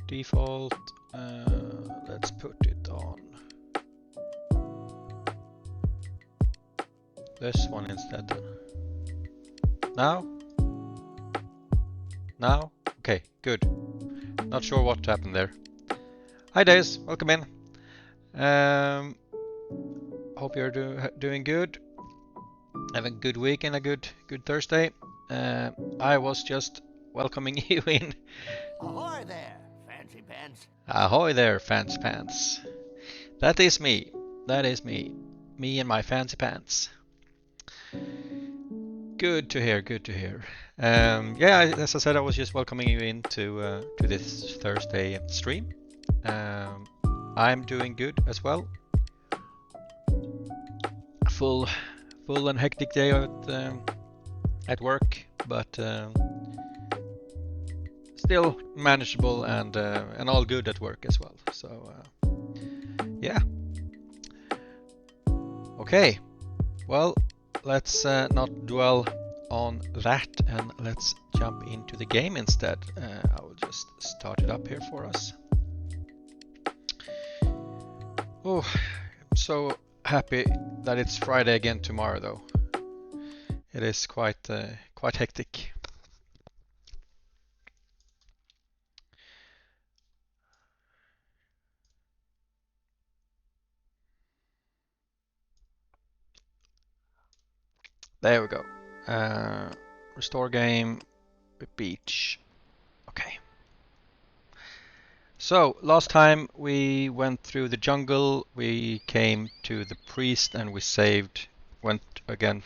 default. Let's put it on this one instead. Now? Now? Okay, good. Not sure what happened there. Hi Days, welcome in. Hope you're doing good. Have a good week and a good Thursday. I was just welcoming you in. Ahoy there, fancy pants. Ahoy there, fancy pants. That is me. That is me. Me and my fancy pants. Good to hear. Good to hear. Yeah, as I said, I was just welcoming you into to this Thursday stream. I'm doing good as well. Full and hectic day at work, but still manageable and all good at work as well. So yeah. Okay. Well, let's not dwell on that and let's jump into the game instead. I will just start it up here for us. Oh, I'm so happy that it's Friday again tomorrow, though. It is quite hectic. There we go. Restore game, beach. Okay. So last time we went through the jungle, we came to the priest and we saved. Went again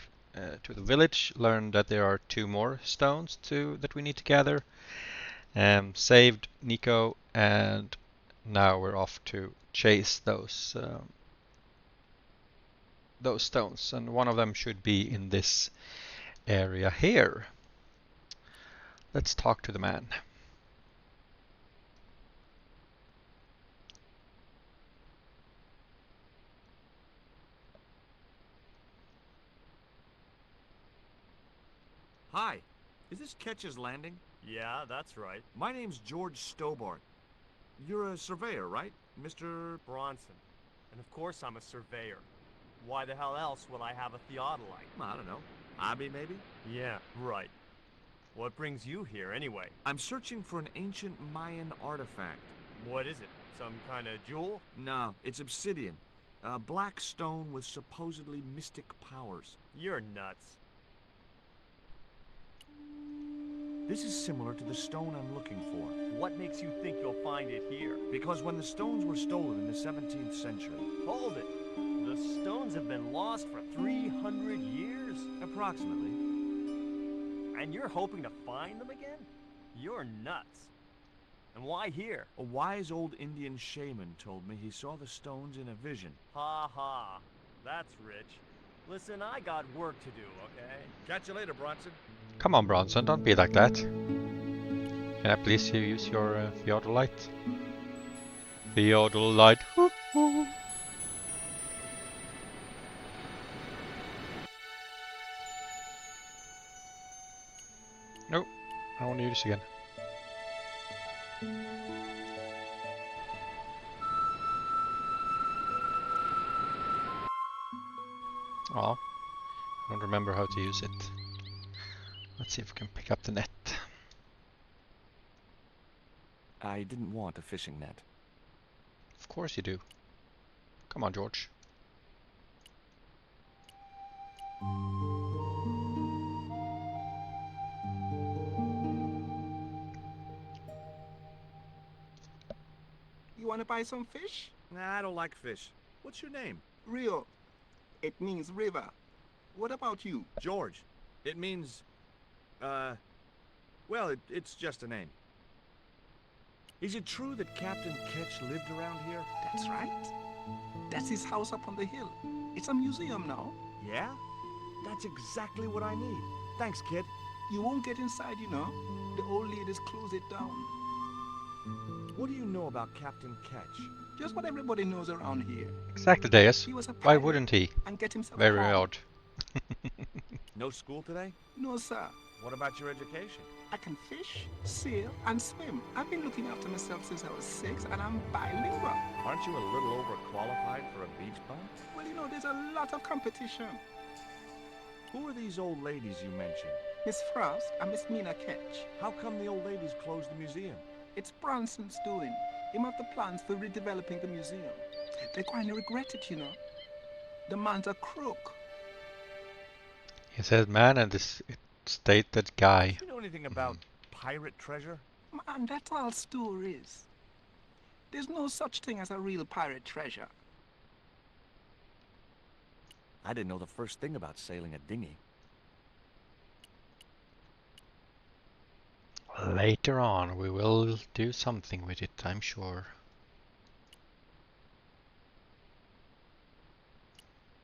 to the village, learned that there are 2 more stones that we need to gather. Saved Nico, and now we're off to chase those stones, and one of them should be in this area here. Let's talk to the man. Hi, is this Ketch's Landing? Yeah, that's right. My name's George Stobart. You're a surveyor, right, Mr. Bronson. And of course I'm a surveyor. Why the hell else would I have a theodolite? I don't know. Hobby, maybe? Yeah, right. What brings you here, anyway? I'm searching for an ancient Mayan artifact. What is it? Some kind of jewel? No, it's obsidian. A black stone with supposedly mystic powers. You're nuts. This is similar to the stone I'm looking for. What makes you think you'll find it here? Because when the stones were stolen in the 17th century... Hold it! The stones have been lost for 300 years? Approximately. And you're hoping to find them again? You're nuts. And why here? A wise old Indian shaman told me he saw the stones in a vision. Ha ha. That's rich. Listen, I got work to do, okay? Catch you later, Bronson. Come on, Bronson, don't be like that. Can I please use your theodolite? Theodolite. No, I want to use this again. Oh, I don't remember how to use it. Let's see if we can pick up the net. I didn't want a fishing net. Of course you do. Come on, George. You want to buy some fish? Nah, I don't like fish. What's your name? Rio. It means river. What about you? George. It means... well, it's just a name. Is it true that Captain Ketch lived around here? That's right. That's his house up on the hill. It's a museum now. Yeah? That's exactly what I need. Thanks, kid. You won't get inside, you know. The old ladies close it down. What do you know about Captain Ketch? Just what everybody knows around here. Exactly, Deus. He was a Why pirate wouldn't he? and get himself Very caught. odd. No school today? No, sir. What about your education? I can fish, sail, and swim. I've been looking after myself since I was 6, and I'm bilingual. Aren't you a little overqualified for a beach bum? Well, you know, there's a lot of competition. Who are these old ladies you mentioned? Miss Frost and Miss Mina Ketch. How come the old ladies closed the museum? It's Branson's doing. Him have the plans for redeveloping the museum. They kind of regret it, you know. The man's a crook. He said man and this stated guy. Do you know anything about pirate treasure? Man, that's all stories. There's no such thing as a real pirate treasure. I didn't know the first thing about sailing a dinghy. Later on we will do something with it, I'm sure.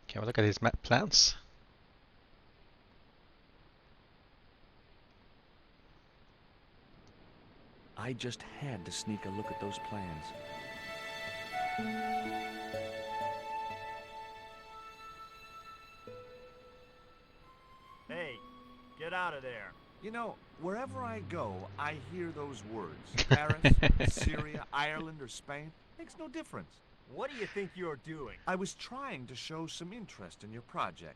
Can we look at his plans? I just had to sneak a look at those plans. Hey, get out of there. You know, wherever I go, I hear those words. Paris, Syria, Ireland, or Spain. Makes no difference. What do you think you're doing? I was trying to show some interest in your project.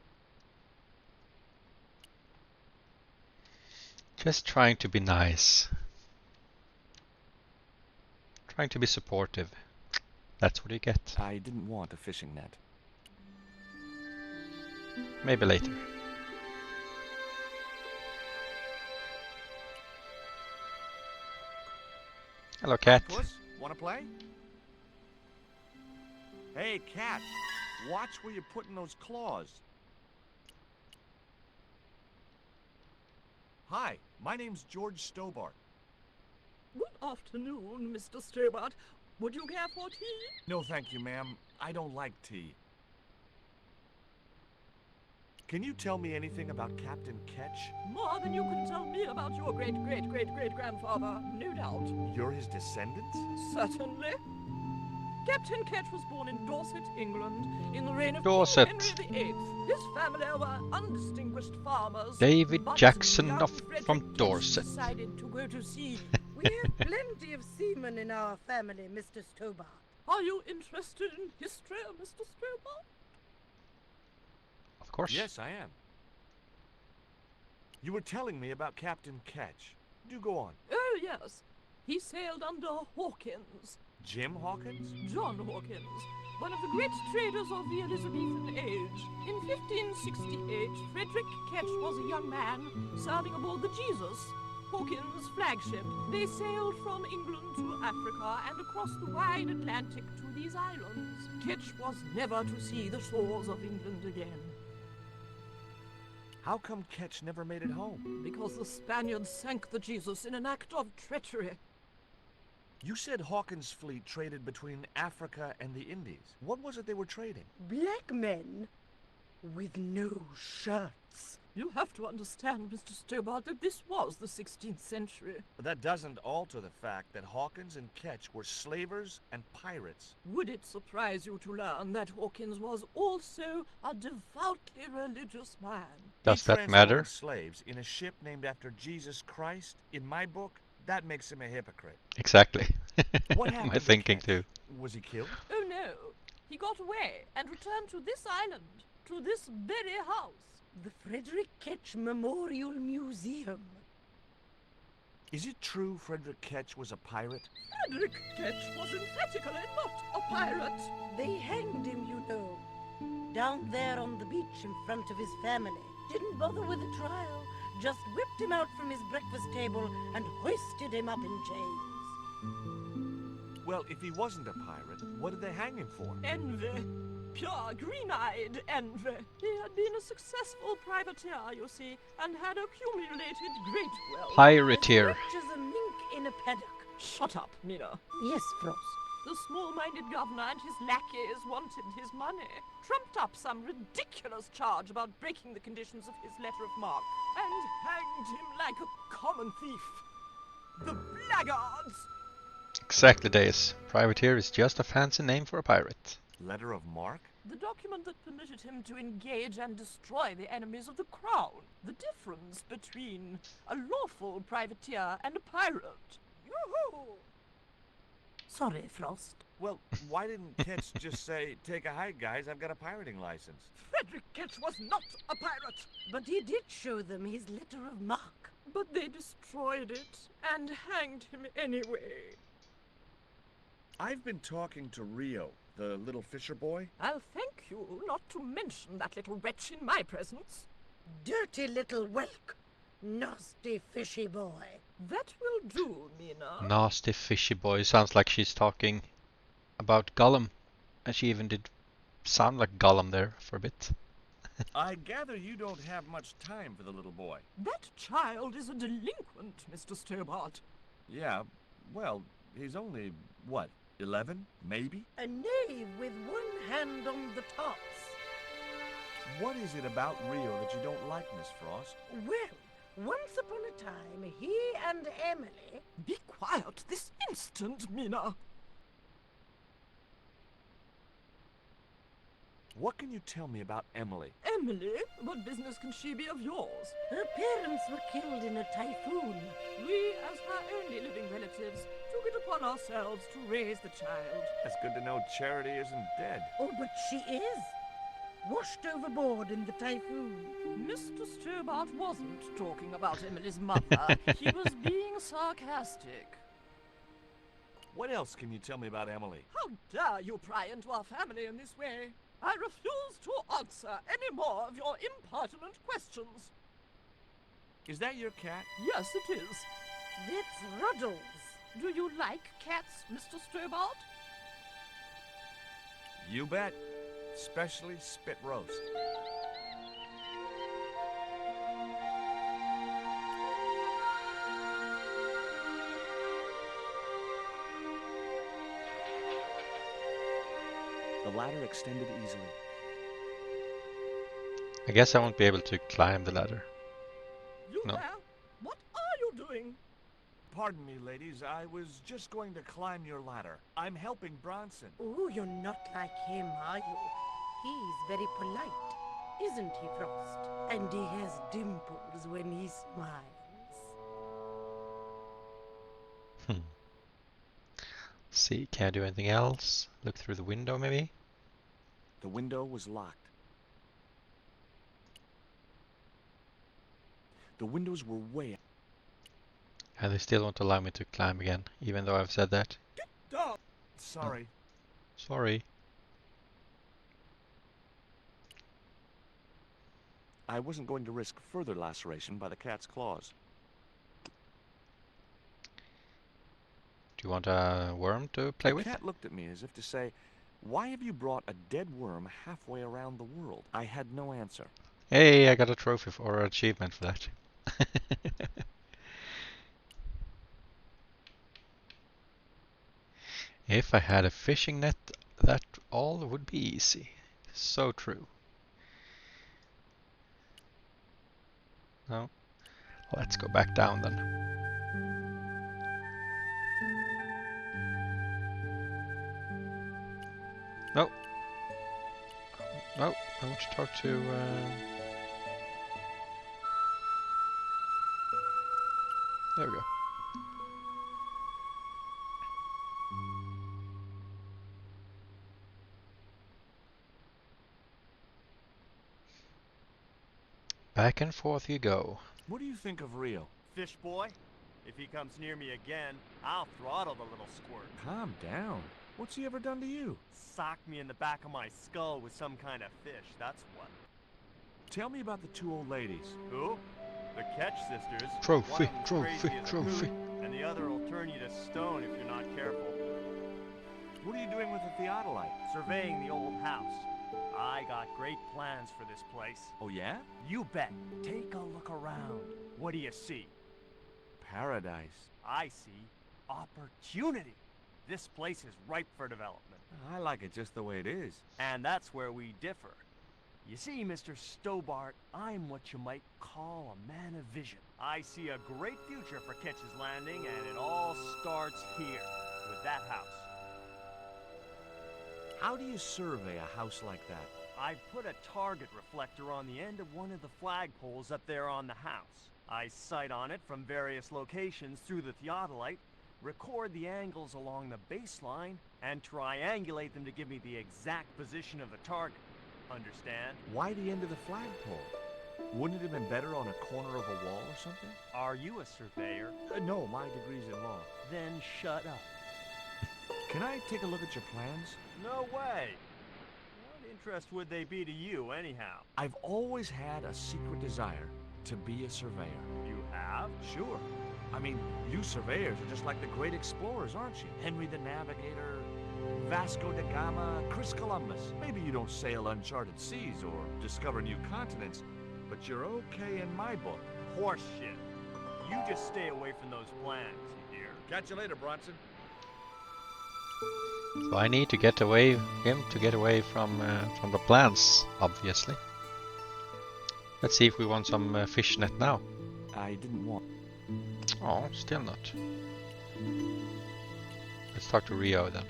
Just trying to be nice. Trying to be supportive. That's what you get. I didn't want a fishing net. Maybe later. Hello, cat. Puss, wanna play? Hey, cat, watch where you're putting those claws. Hi, my name's George Stobart. Good afternoon, Mr. Stobart. Would you care for tea? No, thank you, ma'am. I don't like tea. Can you tell me anything about Captain Ketch? More than you can tell me about your great-great-great-great-grandfather, no doubt. You're his descendants? Certainly. Captain Ketch was born in Dorset, England, in the reign of Dorset. King Henry VIII. His family were undistinguished farmers. David but Jackson young of Frederick from Ketch Dorset. decided to go to sea. We have plenty of seamen in our family, Mr. Stobart. Are you interested in history, Mr. Stobart? Of course. Yes, I am. You were telling me about Captain Ketch. Do go on. Oh, yes. He sailed under Hawkins. Jim Hawkins? John Hawkins, one of the great traders of the Elizabethan age. In 1568, Frederick Ketch was a young man serving aboard the Jesus, Hawkins' flagship. They sailed from England to Africa and across the wide Atlantic to these islands. Ketch was never to see the shores of England again, How come Ketch never made it home? because the Spaniards sank the Jesus in an act of treachery. You said Hawkins' fleet traded between Africa and the Indies. What was it they were trading? Black men with no shirts. You have to understand, Mr. Stobart, that this was the 16th century. But that doesn't alter the fact that Hawkins and Ketch were slavers and pirates. Would it surprise you to learn that Hawkins was also a devoutly religious man? Does He that transformed matter? slaves in a ship named after Jesus Christ. In my book, that makes him a hypocrite. Exactly. What happened My to thinking Ketch? too. Was he killed? Oh no, he got away and returned to this island, to this very house. The Frederick Ketch Memorial Museum. Is it true Frederick Ketch was a pirate? Frederick Ketch was emphatically not a pirate. They hanged him, you know. Down there on the beach in front of his family. Didn't bother with a trial. Just whipped him out from his breakfast table and hoisted him up in chains. Well, if he wasn't a pirate, what did they hang him for? Envy. Pure green-eyed envy. He had been a successful privateer, you see, and had accumulated great wealth. Pirateer. Rich as a mink in a paddock. Shut up, Mina. Yes, Frost. The small-minded governor and his lackeys wanted his money, trumped up some ridiculous charge about breaking the conditions of his letter of marque, and hanged him like a common thief. The blackguards! Exactly, Days. Privateer is just a fancy name for a pirate. Letter of marque? The document that permitted him to engage and destroy the enemies of the crown. The difference between a lawful privateer and a pirate. Yoo-hoo! Sorry, Frost. Well, why didn't Ketch just say, take a hike, guys, I've got a pirating license? Frederick Ketch was not a pirate, But he did show them his letter of marque. but they destroyed it and hanged him anyway. I've been talking to Rio, the little fisher boy. I'll thank you not to mention that little wretch in my presence. Dirty little whelk. Nasty fishy boy. That will do, Mina. Nasty fishy boy. Sounds like she's talking about Gollum. And she even did sound like Gollum there for a bit. I gather you don't have much time for the little boy. That child is a delinquent, Mr. Stobart. Yeah, well, he's only, what, 11, maybe? A knave with one hand on the tops. What is it about Rio that you don't like, Miss Frost? Well, once upon a time, he and Emily... Be quiet this instant, Mina. What can you tell me about Emily? Emily, what business can she be of yours? Her parents were killed in a typhoon. We, as her only living relatives, took it upon ourselves to raise the child. It's good to know Charity isn't dead. Oh, but she is. Washed overboard in the typhoon. Mr. Stobart wasn't talking about Emily's mother. He was being sarcastic. What else can you tell me about Emily? How dare you pry into our family in this way? I refuse to answer any more of your impertinent questions. Is that your cat? Yes, it is. It's Ruddles. Do you like cats, Mr. Stobart? You bet. Especially spit roast. The ladder extended easily. I guess I won't be able to climb the ladder. You No. there? What are you doing? Pardon me, ladies. I was just going to climb your ladder. I'm helping Bronson. Oh, you're not like him, are you? He's very polite, isn't he, Frost? And he has dimples when he smiles. See, can I do anything else? Look through the window maybe? The window was locked. The windows were way And they still won't allow me to climb again, even though I've said that. Dog. Sorry. Sorry. I wasn't going to risk further laceration by the cat's claws. Do you want a worm to play The with? cat looked at me as if to say, "Why have you brought a dead worm halfway around the world?" I had no answer. Hey, I got a trophy or an achievement for that. If I had a fishing net, that all would be easy. So true. No? Let's go back down then. No. No, I want to talk to... There we go. Back and forth you go. What do you think of Rio? Fish boy, if he comes near me again, I'll throttle the little squirt. Calm down. What's he ever done to you? Sock me in the back of my skull with some kind of fish, that's what. Tell me about the two old ladies. Who? The Ketch sisters. Trophy, One of them's trophy, crazy as a trophy. coot, and the other will turn you to stone if you're not careful. What are you doing with the Theodolite? Surveying the old house. I got great plans for this place. Oh, yeah? You bet. Take a look around. What do you see? Paradise. I see opportunity. This place is ripe for development. I like it just the way it is. And that's where we differ. You see, Mr. Stobart, I'm what you might call a man of vision. I see a great future for Ketch's Landing, and it all starts here, with that house. How do you survey a house like that? I put a target reflector on the end of one of the flagpoles up there on the house. I sight on it from various locations through the theodolite, record the angles along the baseline, and triangulate them to give me the exact position of the target. Understand? Why the end of the flagpole? Wouldn't it have been better on a corner of a wall or something? Are you a surveyor? No, my degree's in law. Then shut up. Can I take a look at your plans? No way. What interest would they be to you, anyhow? I've always had a secret desire to be a surveyor. You have? Sure. I mean, you surveyors are just like the great explorers, aren't you? Henry the Navigator, Vasco da Gama, Chris Columbus. Maybe you don't sail uncharted seas or discover new continents, but you're okay in my book. Horseshit. You just stay away from those plans, you hear? Catch you later, Bronson. So I need to get away from the plants, obviously. Let's see if we want some fishnet now. I didn't want... Oh, still not. Let's talk to Rio then.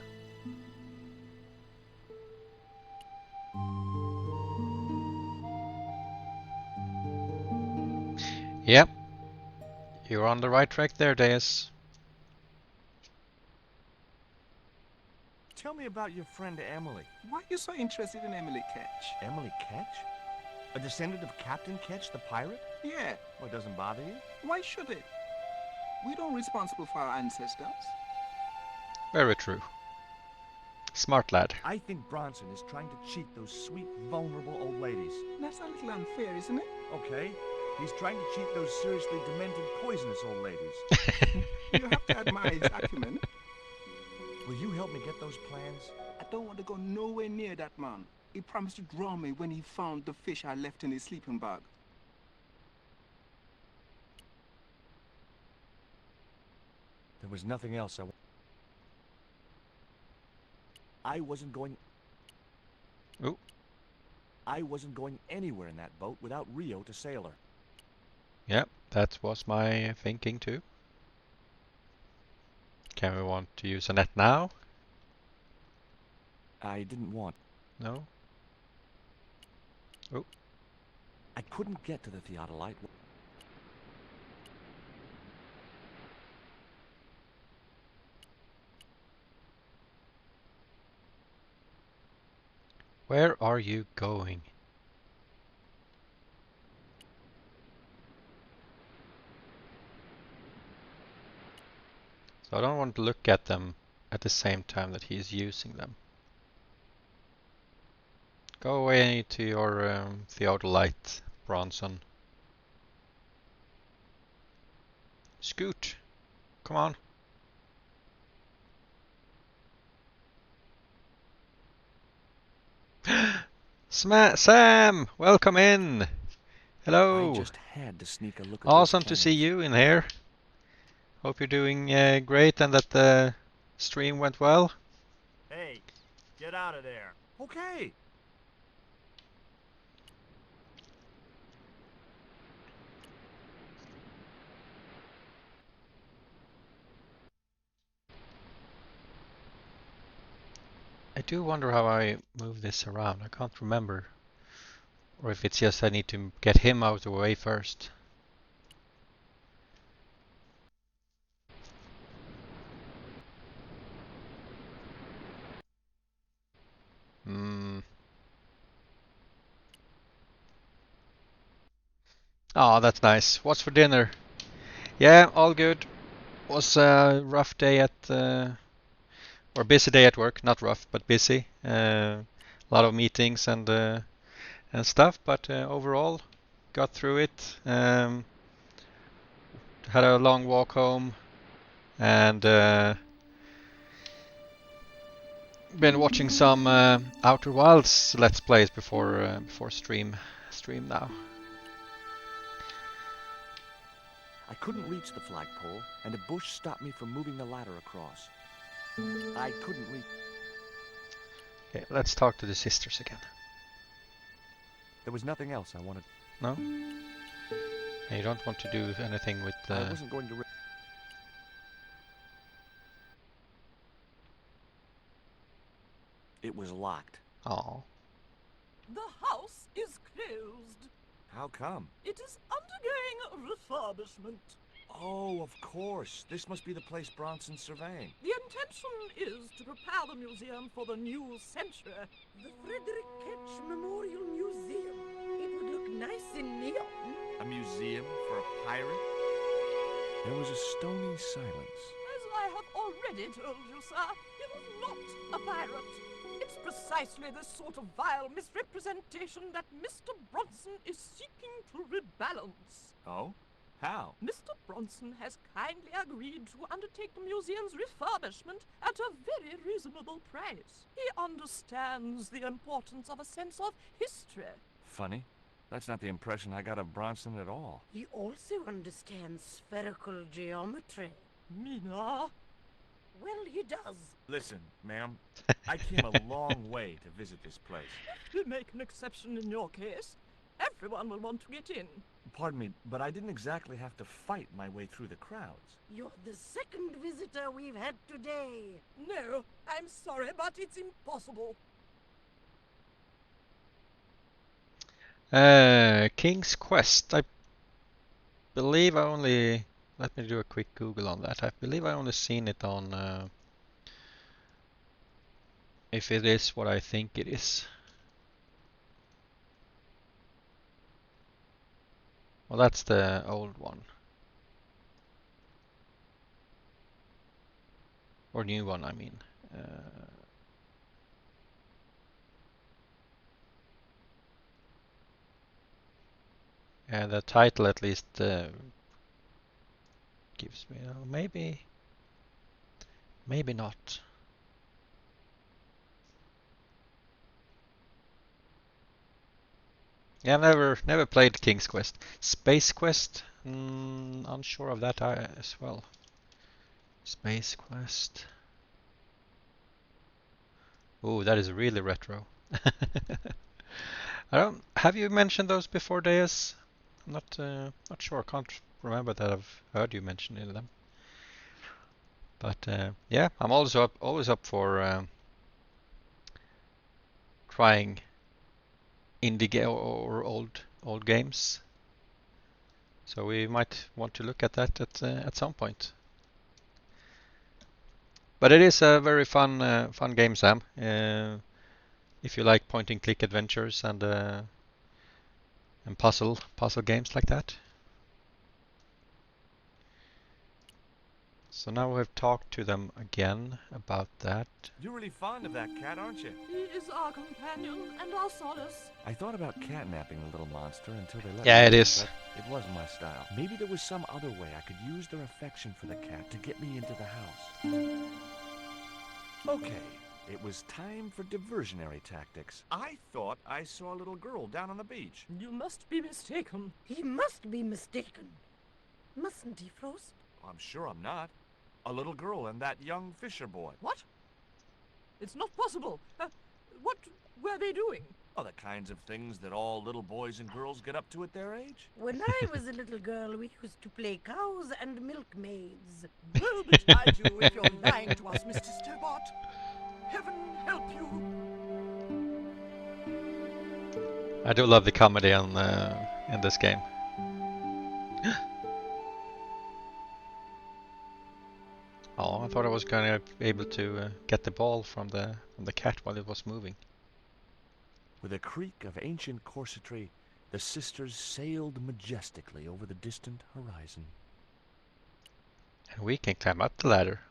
Yep. You're on the right track there, Deus. Tell me about your friend Emily. Why are you so interested in Emily Ketch? Emily Ketch? A descendant of Captain Ketch, the pirate? Yeah, Well, it doesn't bother you? why should it? We don't responsible for our ancestors. Very true. Smart lad. I think Bronson is trying to cheat those sweet, vulnerable old ladies. That's a little unfair, isn't it? Okay, he's trying to cheat those seriously demented, poisonous old ladies. You have to admire his acumen. Will you help me get those plans? I don't want to go nowhere near that man. He promised to draw me when he found the fish I left in his sleeping bag. There was nothing else I wasn't going... Ooh. I wasn't going anywhere in that boat without Rio to sail her. Yep, that was my thinking too. Can we want to use a net now? I didn't want... No? Oh. I couldn't get to the theodolite. Where are you going? So I don't want to look at them at the same time that he is using them. Go away to your theodolite, Bronson. Scoot! Come on. Sam! Welcome in! Hello! I just had to sneak a look at Awesome those to see plans. you in here. Hope you're doing great and that the stream went well. Hey, get out of there. Okay. I do wonder how I move this around. I can't remember. Or if it's just I need to get him out of the way first. Oh, that's nice. What's for dinner? Yeah, all good. Was a rough day at or busy day at work. Not rough, but busy. A lot of meetings and stuff, but overall got through it. Had a long walk home and been watching some Outer Wilds Let's Plays before stream now. I couldn't reach the flagpole, and a bush stopped me from moving the ladder across. I couldn't reach... Okay, let's talk to the sisters again. There was nothing else I wanted... No? And you don't want to do anything with... I wasn't going to... It was locked. Oh. The house is closed. How come? It is undergoing refurbishment. Oh, of course. This must be the place Bronson's surveying. The intention is to prepare the museum for the new century. The Frederick Ketch Memorial Museum. It would look nice in neon. A museum for a pirate? There was a stony silence. As I have already told you, sir, he was not a pirate. It's precisely this sort of vile misrepresentation that Mr. Bronson is seeking to rebalance. Oh? How? Mr. Bronson has kindly agreed to undertake the museum's refurbishment at a very reasonable price. He understands the importance of a sense of history. Funny. That's not the impression I got of Bronson at all. He also understands spherical geometry. Mina? Well, he does. Listen, ma'am, I came a long way to visit this place. If we make an exception in your case, everyone will want to get in. Pardon me, but I didn't exactly have to fight my way through the crowds. You're the second visitor we've had today. No, I'm sorry, but it's impossible. King's Quest. I believe I only... Let me do a quick Google on that. I believe I only seen it on... if it is what I think it is. Well, that's the old one. Or new one, I mean. And the title at least gives me... maybe... Maybe not. Yeah, never played King's Quest. Space Quest, unsure of that as well. Space Quest. Oh, that is really retro. I don't. Have you mentioned those before, Deus? I'm not sure. Can't remember that I've heard you mention any of them. But yeah, I'm always up for trying indie or old games. So we might want to look at that at some point. But it is a very fun game, Sam. If you like point and click adventures and puzzle games like that. So now we've talked to them again about that. You're really fond of that cat, aren't you? He is our companion and our solace. I thought about catnapping the little monster until they let Yeah, me it in, is. but it wasn't my style. Maybe there was some other way I could use their affection for the cat to get me into the house. Okay, it was time for diversionary tactics. I thought I saw a little girl down on the beach. You must be mistaken. He must be mistaken. Mustn't he, Frost? I'm sure I'm not. A little girl and that young fisher boy. What? It's not possible. What were they doing? Oh, the kinds of things that all little boys and girls get up to at their age. When I was a little girl, we used to play cows and milkmaids. Woe betide you if you're lying to us, Mr. Stobart. Heaven help you. I do love the comedy in this game. Oh, I thought I was gonna be able to get the ball from the cat while it was moving. With a creak of ancient corsetry, the sisters sailed majestically over the distant horizon. And we can climb up the ladder.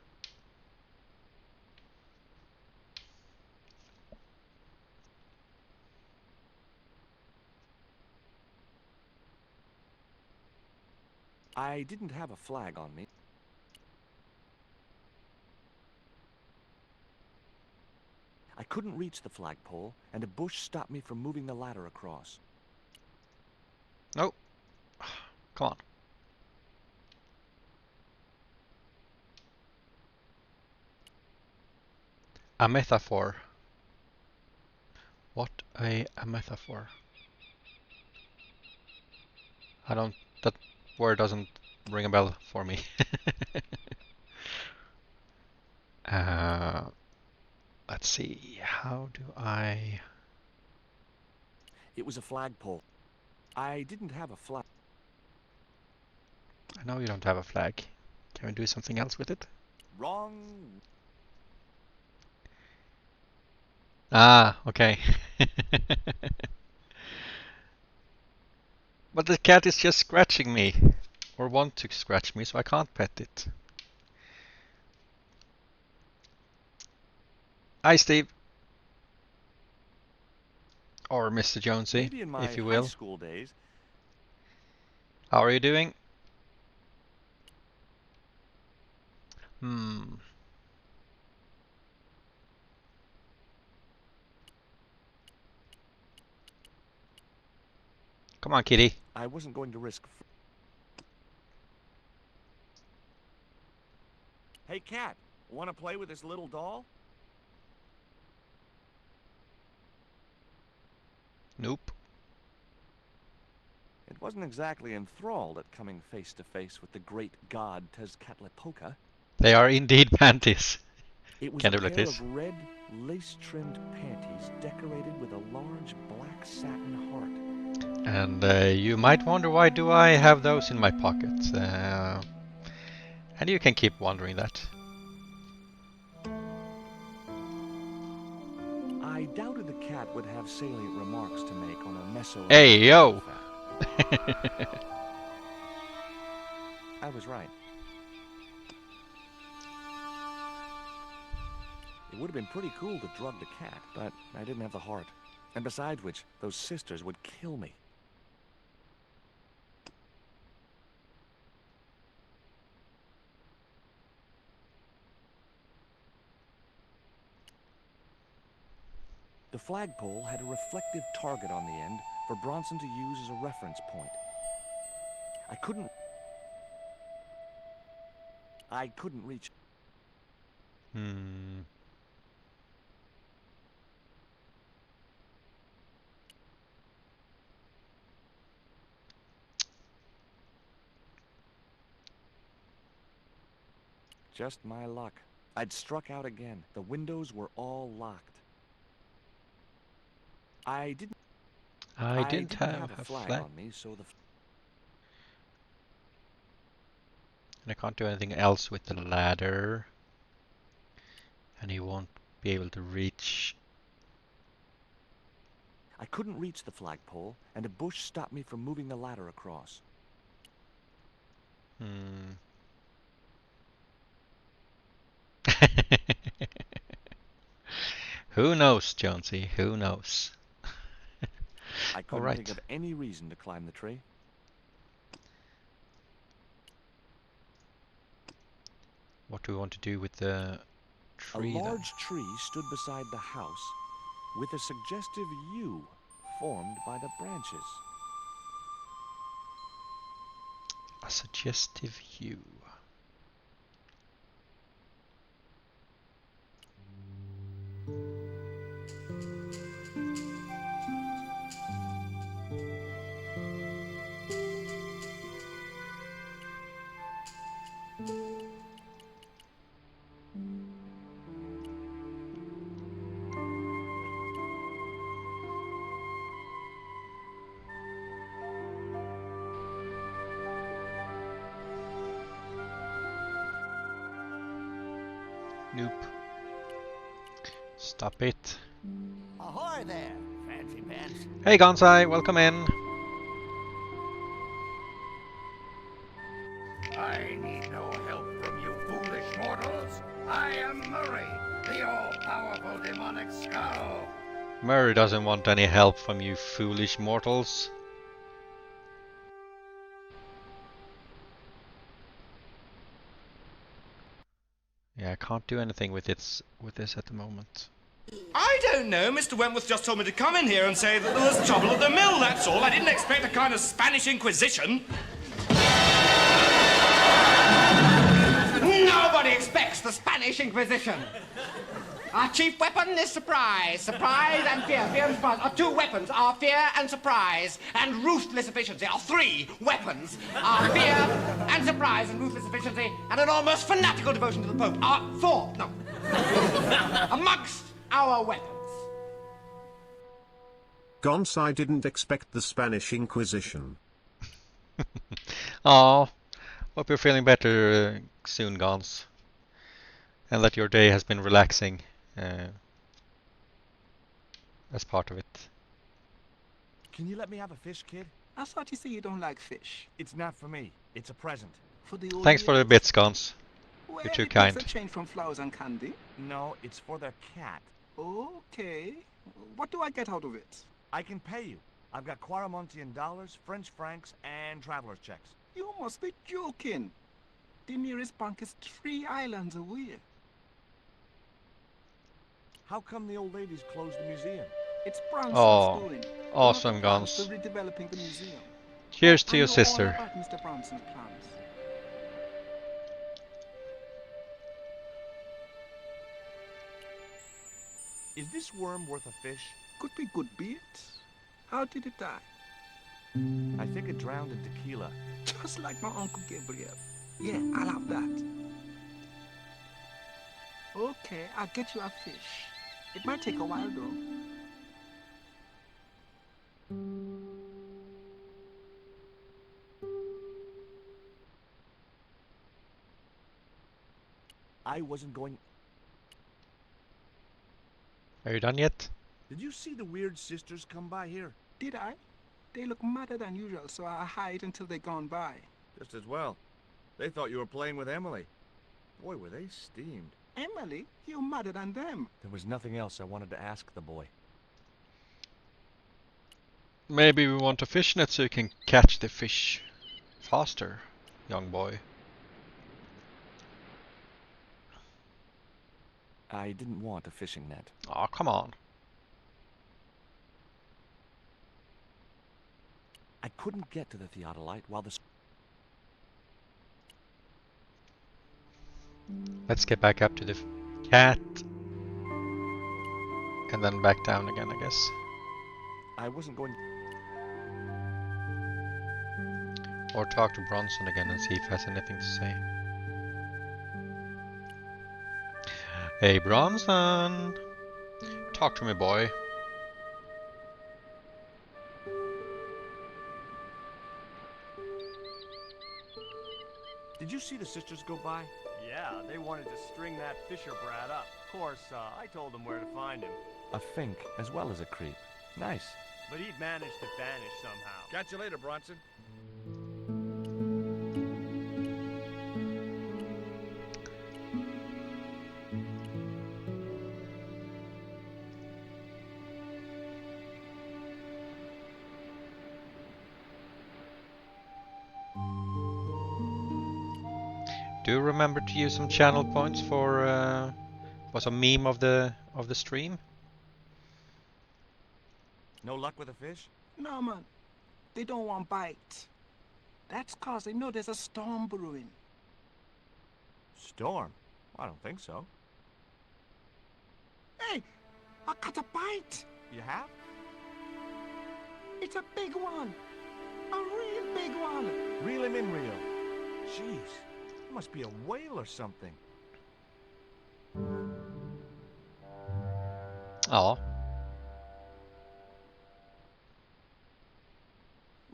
I didn't have a flag on me. I couldn't reach the flagpole, and a bush stopped me from moving the ladder across. Oh, come on. A metaphor. What a metaphor. That word doesn't ring a bell for me. Let's let's see. How do I... It was a flagpole. I didn't have a flag. I know you don't have a flag. Can we do something else with it? Wrong. Ah, okay. But the cat is just scratching me. Or want to scratch me, so I can't pet it. Hi, Steve. Or Mr. Jonesy, Maybe in my if you high will. school days. How are you doing? Hmm. Come on, kitty. I wasn't going to risk. Hey, cat. Want to play with this little doll? Nope. It wasn't exactly enthralled at coming face to face with the great god Tezcatlipoca. They are indeed panties. It was Can a do like pair this. of red, lace-trimmed panties decorated with a large black satin heart. And you might wonder, why do I have those in my pocket? And you can keep wondering that. I doubted the cat would have salient remarks to make on a Meso. Hey, yo! I was right. It would have been pretty cool to drug the cat, but I didn't have the heart. And besides which, those sisters would kill me. The flagpole had a reflective target on the end for Bronson to use as a reference point. I couldn't reach. Hmm. Just my luck. I'd struck out again. The windows were all locked. I didn't have a flag on me, so the And I can't do anything else with the ladder. And he won't be able to reach. I couldn't reach the flagpole, and a bush stopped me from moving the ladder across. Hmm. Who knows, Jonesy? Who knows? I couldn't right. think of any reason to climb the tree. What do we want to do with the tree A then? large tree stood beside the house, with a suggestive U formed by the branches. A suggestive hue. Nope. Stop it. Ahoy there, Fancy Pants. Hey Gonzai, welcome in. I need no help from you foolish mortals. I am Murray, the all-powerful demonic skull. Murray doesn't want any help from you foolish mortals. Yeah, I can't do anything with this at the moment. I don't know. Mr. Wentworth just told me to come in here and say that there was trouble at the mill, that's all. I didn't expect a kind of Spanish Inquisition. Nobody expects the Spanish Inquisition. Our chief weapon is surprise. Surprise and fear. Fear and surprise. Our two weapons are fear and surprise. And ruthless efficiency. Our three weapons are fear and surprise and ruthless efficiency and an almost fanatical devotion to the Pope. Our four, no. Amongst our weapons. Gons, I didn't expect the Spanish Inquisition. Oh, hope you're feeling better soon, Gons. And that your day has been relaxing as part of it. Can you let me have a fish, kid? I thought you said you don't like fish. It's not for me. It's a present. For the old Thanks for the years? bits, Gons. Well, You're too it makes kind. a change from flowers and candy. No, it's for the cat. Okay. What do I get out of it? I can pay you. I've got Quarramontian dollars, French francs, and traveler's checks. You must be joking. The nearest bank is 3 islands away. How come the old ladies closed the museum? It's Branson's Oh, doing. awesome, One of the plans Gons. for redeveloping the museum. Cheers I to your know all sister. about Mr. Branson's plans. Is this worm worth a fish? Could be good bait. How did it die? I think it drowned in tequila. Just like my Uncle Gabriel. Yeah, I'll have that. Okay, I'll get you a fish. It might take a while though. I wasn't going... Are you done yet? Did you see the weird sisters come by here? Did I? They look madder than usual, so I hide until they're gone by. Just as well. They thought you were playing with Emily. Boy, were they steamed. Emily, you're madder than them. There was nothing else I wanted to ask the boy. Maybe we want a fishnet so you can catch the fish faster, young boy. I didn't want a fishing net. Oh, come on. I couldn't get to the theodolite while the... Let's get back up to the cat. And then back down again, I guess. I wasn't going... Or talk to Bronson again and see if he has anything to say. Hey Bronson! Talk to me, boy. Did you see the sisters go by? Yeah, they wanted to string that Fisher brat up. Of course, I told them where to find him. A fink as well as a creep. Nice. But he'd managed to vanish somehow. Catch you later, Bronson. Do remember to use some channel points for was a meme of the stream. No luck with a fish? No, man. They don't want bite. That's cause they know there's a storm brewing. Storm? I don't think so. Hey, I caught a bite. You have? It's a big one. A real big one. Reel him in, reel. Jeez, it must be a whale or something. Oh.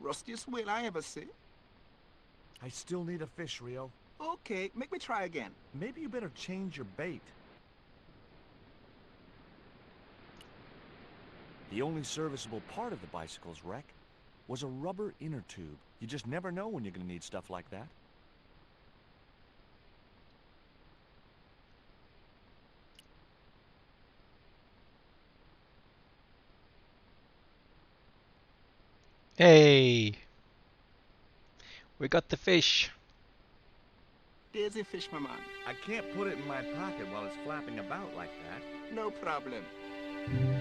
Rustiest whale I ever see. I still need a fish, Rio. Okay, make me try again. Maybe you better change your bait. The only serviceable part of the bicycle's wreck was a rubber inner tube. You just never know when you're going to need stuff like that. Hey! We got the fish. There's a fish, my man. I can't put it in my pocket while it's flapping about like that. No problem.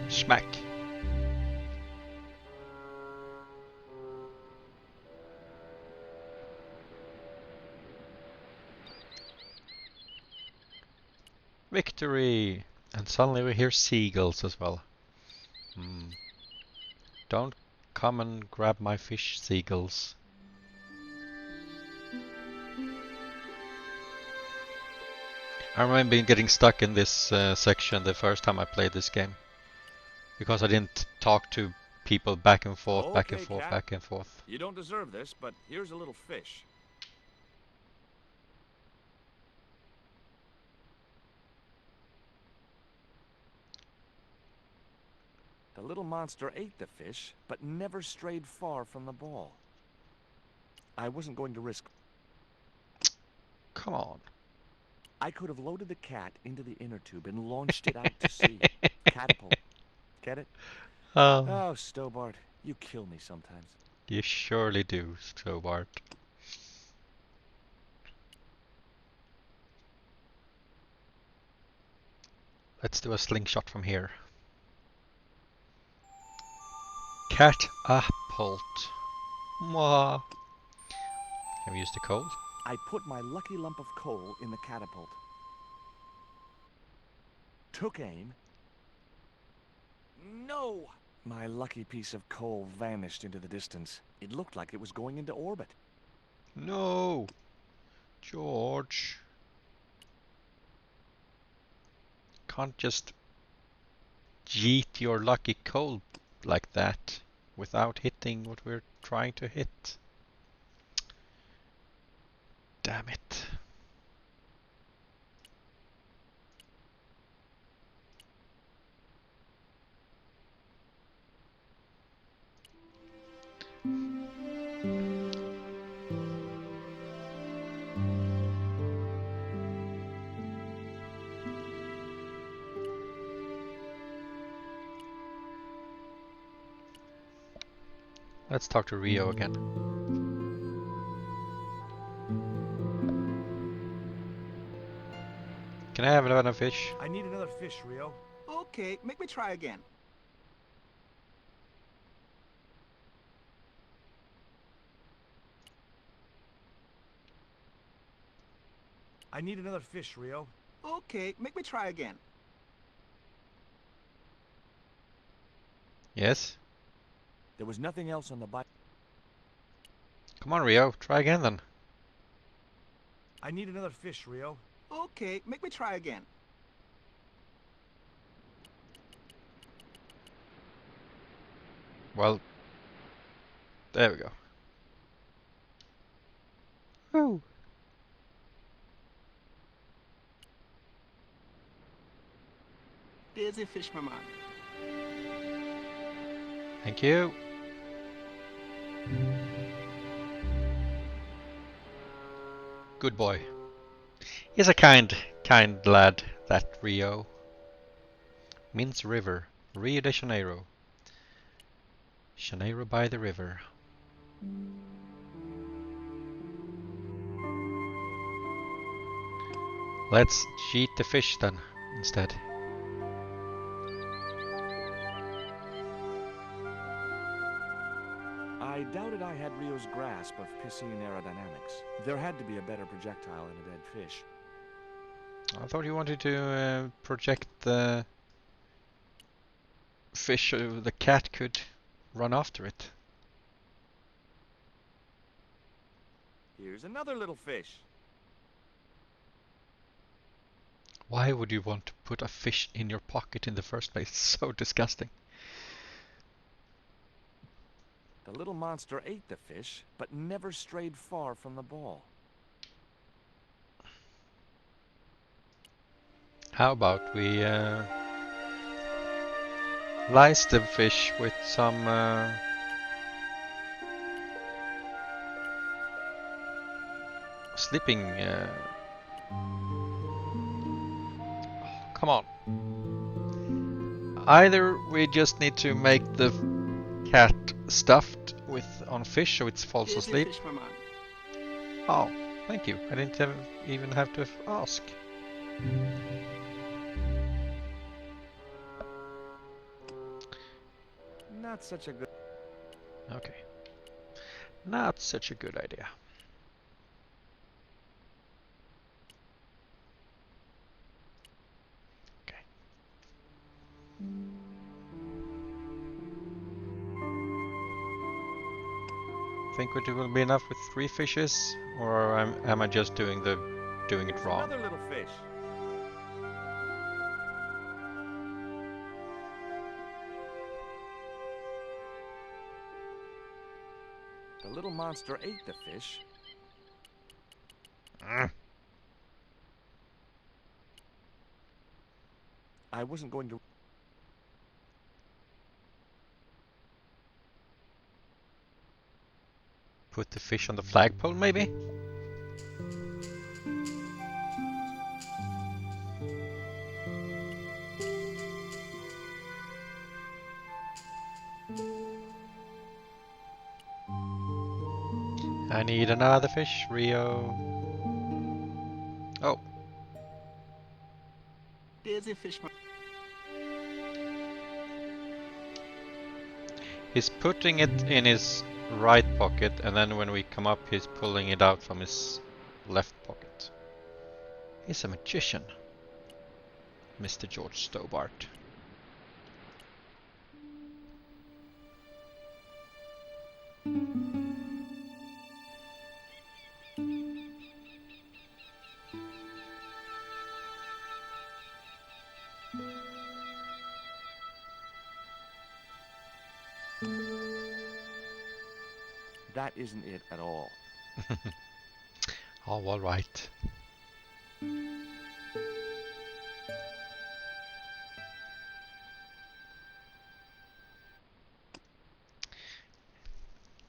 Smack. Victory! And suddenly we hear seagulls as well. Don't come and grab my fish, seagulls. I remember getting stuck in this section the first time I played this game. Because I didn't talk to people back and forth, back and Okay, forth, Cat. back and forth. You don't deserve this, but here's a little fish. The little monster ate the fish, but never strayed far from the ball. I wasn't going to risk... Come on. I could have loaded the cat into the inner tube and launched it out to sea. Catapult. Get it? Oh, Stobart, you kill me sometimes. You surely do, Stobart. Let's do a slingshot from here. Catapult. Mwah. Can we use the coal? I put my lucky lump of coal in the catapult. Took aim. No! My lucky piece of coal vanished into the distance. It looked like it was going into orbit. No! George. Can't just yeet your lucky coal like that without hitting what we're trying to hit. Damn it. Let's talk to Rio again. Can I have another fish? I need another fish, Rio. Okay, make me try again. I need another fish, Rio. Okay, make me try again. Yes? There was nothing else on the bite. Come on, Rio. Try again then. I need another fish, Rio. Okay, make me try again. Well, there we go. Woo. There's a fish, my man. Thank you. Good boy. He's a kind lad, that Rio. Mince River, Rio de Janeiro. Janeiro by the river. Let's cheat the fish then, instead. I doubted I had Rio's grasp of piscine aerodynamics. There had to be a better projectile in a dead fish. I thought you wanted to project the fish so the cat could run after it. Here's another little fish. Why would you want to put a fish in your pocket in the first place? It's so disgusting. The little monster ate the fish, but never strayed far from the ball. How about we lice the fish with some sleeping come on. Either we just need to make the cat stuffed with on fish so it falls There's a asleep. fish, my man. Oh, thank you. I didn't even have to ask. Not such a good... Okay. Not such a good idea. Okay. Think it will be enough with 3 fishes, or am I just doing it wrong? Another little fish. The little monster ate the fish. I wasn't going to... Put the fish on the flagpole, maybe? I need another fish, Rio. Oh. There's a fish. He's putting it in his right pocket, and then when we come up, he's pulling it out from his left pocket. He's a magician, Mr. George Stobart. That isn't it at all. Oh, all right.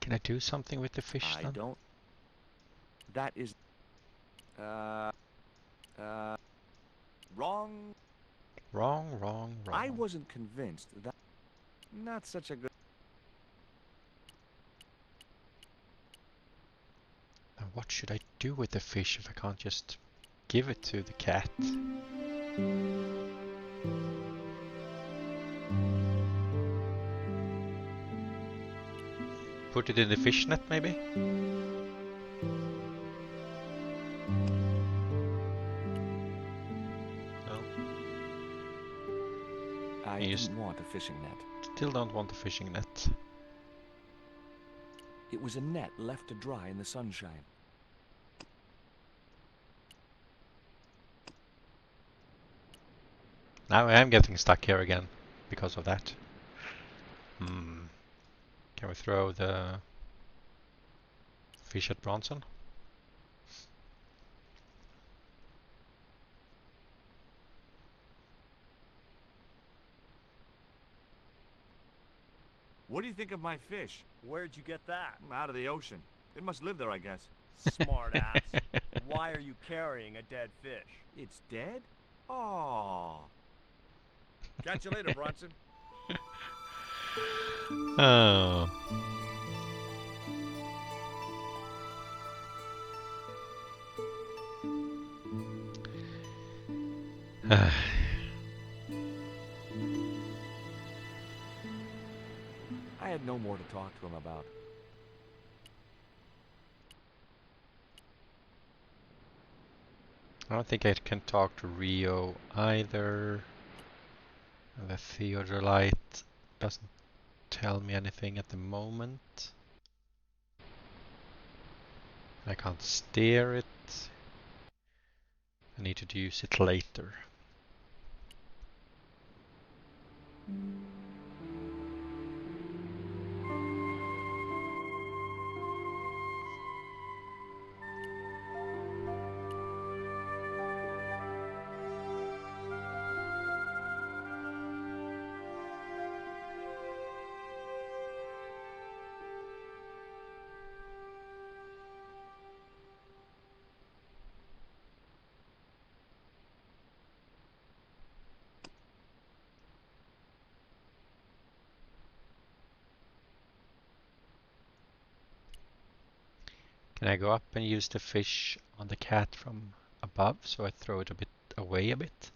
Can I do something with the fish I then? don't... That is... Wrong. Wrong. I wasn't convinced that... Not such a good... Now what should I do with the fish if I can't just give it to the cat? Put it in the fish net, maybe? No. I You didn't want a fishing net. Still don't want the fishing net. It was a net left to dry in the sunshine. Now I am getting stuck here again because of that. Can we throw the fish at Bronson? What do you think of my fish? Where'd you get that? Out of the ocean. It must live there, I guess. Smart ass. Why are you carrying a dead fish? It's dead? Oh. Catch you later, Bronson. Oh. I had no more to talk to him about. I don't think I can talk to Rio either. The Theodolite doesn't tell me anything at the moment. I can't steer it. I need to use it later. Can I go up and use the fish on the cat from above, so I throw it a bit away a bit?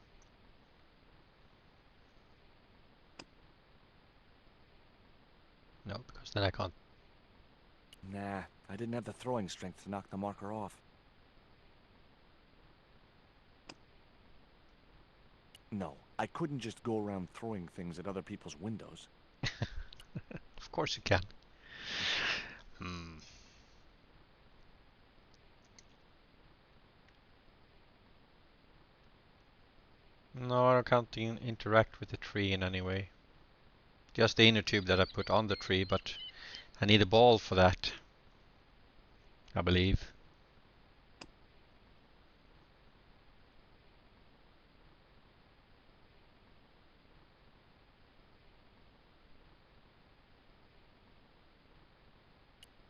No, because then I can't. Nah, I didn't have the throwing strength to knock the marker off. No, I couldn't just go around throwing things at other people's windows. Of course you can. No, I can't interact with the tree in any way. Just the inner tube that I put on the tree, but I need a ball for that. I believe.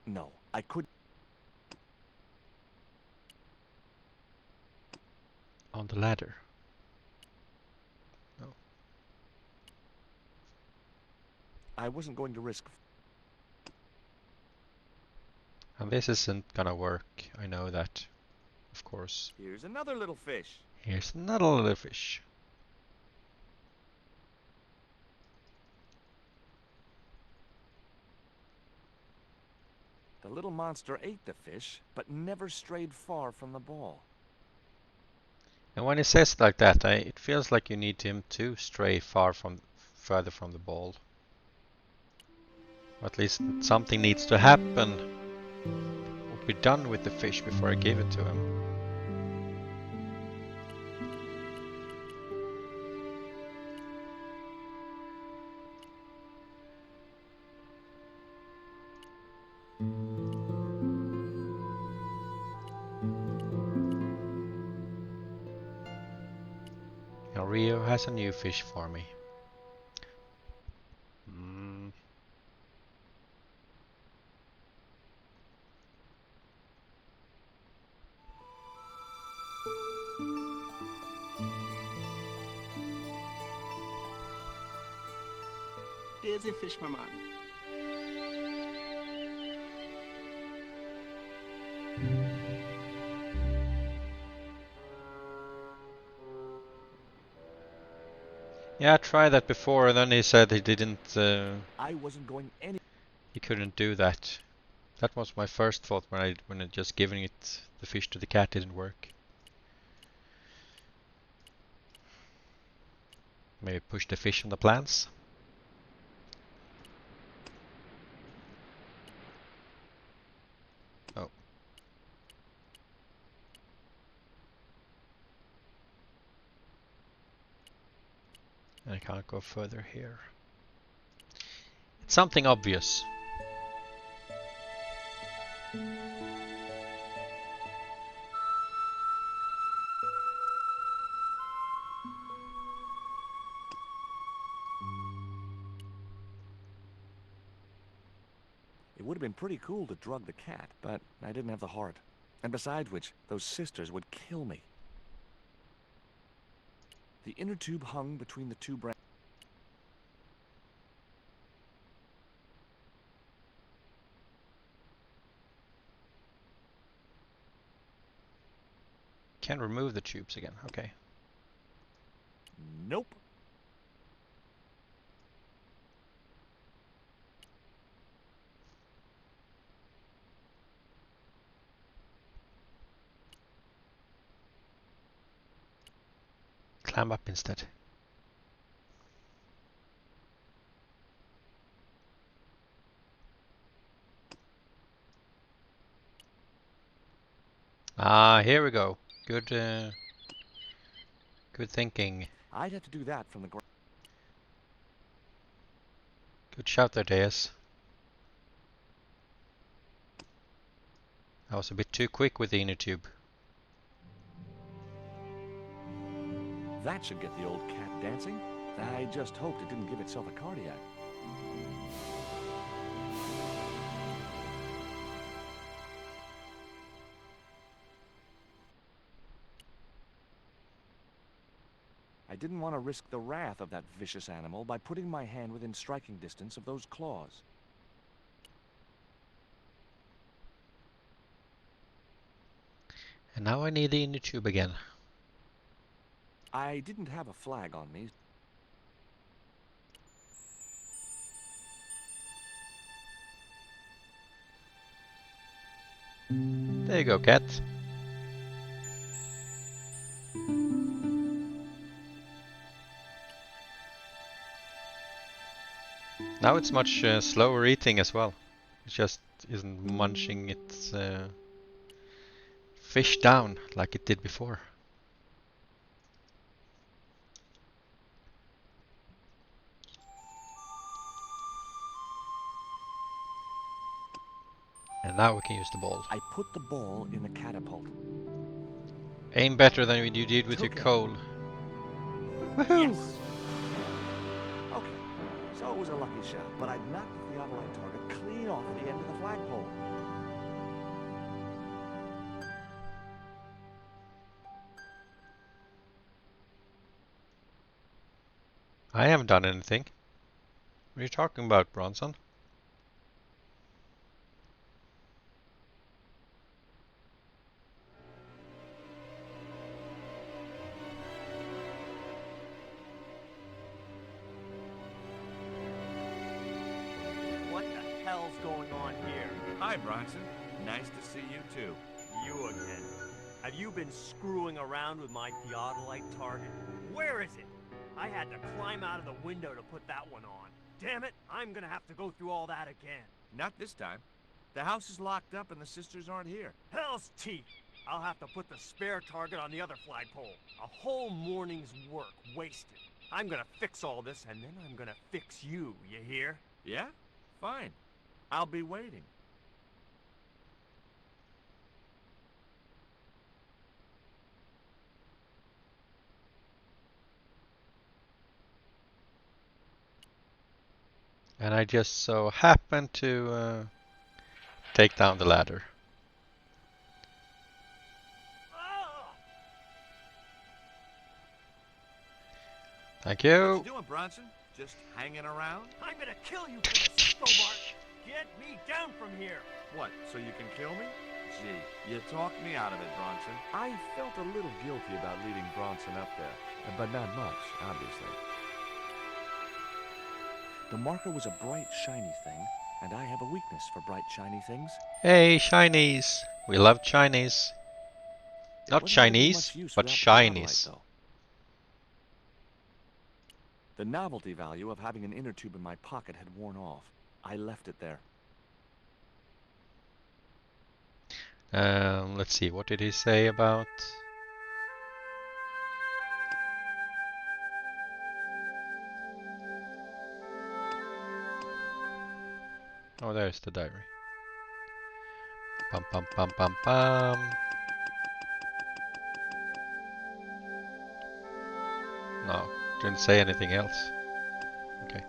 No, I could. On the ladder. No. I wasn't going to risk. And this isn't gonna work. I know that. Of course. Here's another little fish. Here's another little fish. The little monster ate the fish, but never strayed far from the ball. And when he says like that, it feels like you need him to stray further from the ball. Or at least something needs to happen. Or be done with the fish before I give it to him. Now Rio has a new fish for me. Daisy fish, my man. Yeah, I tried that before, and then he said he didn't. I wasn't going any. He couldn't do that. That was my first thought when I just giving it the fish to the cat didn't work. Maybe push the fish on the plants. Oh. I can't go further here. It's something obvious. It would have been pretty cool to drug the cat, but I didn't have the heart. And besides which, those sisters would kill me. The inner tube hung between the two branches. Can remove the tubes again. Okay. Nope. Climb up instead. Ah, here we go. Good thinking. I'd have to do that from the ground. Good shout there, Deus. I was a bit too quick with the inner tube. That should get the old cat dancing. I just hoped it didn't give itself a cardiac. I didn't want to risk the wrath of that vicious animal by putting my hand within striking distance of those claws. And now I need the inner tube again. I didn't have a flag on me. There you go, cat. Now it's much slower eating as well. It just isn't munching its fish down like it did before. And now we can use the ball. I put the ball in the catapult. Aim better than you did with your Took it. coal. Woohoo! Yes. Okay, so it was a lucky shot, but I'd knocked the theodolite target clean off at the end of the flagpole. I haven't done anything. What are you talking about, Bronson? What the hell's going on here? Hi, Bronson. Nice to see you too. You again. Have you been screwing around with my theodolite target? Where is it? I had to climb out of the window to put that one on. Damn it, I'm gonna have to go through all that again. Not this time. The house is locked up and the sisters aren't here. Hell's teeth! I'll have to put the spare target on the other flagpole. A whole morning's work wasted. I'm gonna fix all this and then I'm gonna fix you, you hear? Yeah? Fine. I'll be waiting. And I just so happened to take down the ladder. Thank What you you. doing, Bronson? Just hanging around? I'm gonna kill you for this, Stobart! Get me down from here! What, so you can kill me? Gee, you talked me out of it, Bronson. I felt a little guilty about leaving Bronson up there, but not much, obviously. The marker was a bright, shiny thing, and I have a weakness for bright, shiny things. Hey, shinies. We love Chinese. Not Wasn't gonna be Chinese, much use but without the theodolite, shinies. though. The novelty value of having an inner tube in my pocket had worn off. I left it there. Let's see, what did he say about... Oh, there's the diary. Pum pum pum pum pum. No, didn't say anything else. Okay.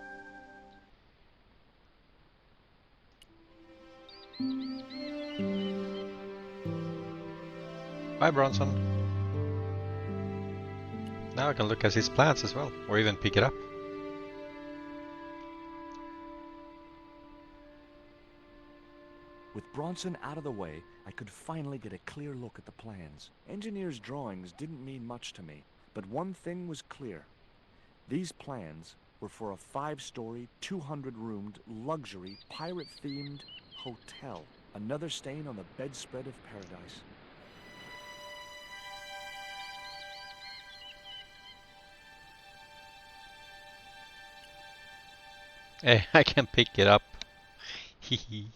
Bye, Bronson. Now I can look at his plants as well, or even pick it up. With Bronson out of the way, I could finally get a clear look at the plans. Engineers' drawings didn't mean much to me, but one thing was clear. These plans were for a 5-story, 200-roomed, luxury, pirate-themed hotel. Another stain on the bedspread of paradise. Hey, I can pick it up. Hehe.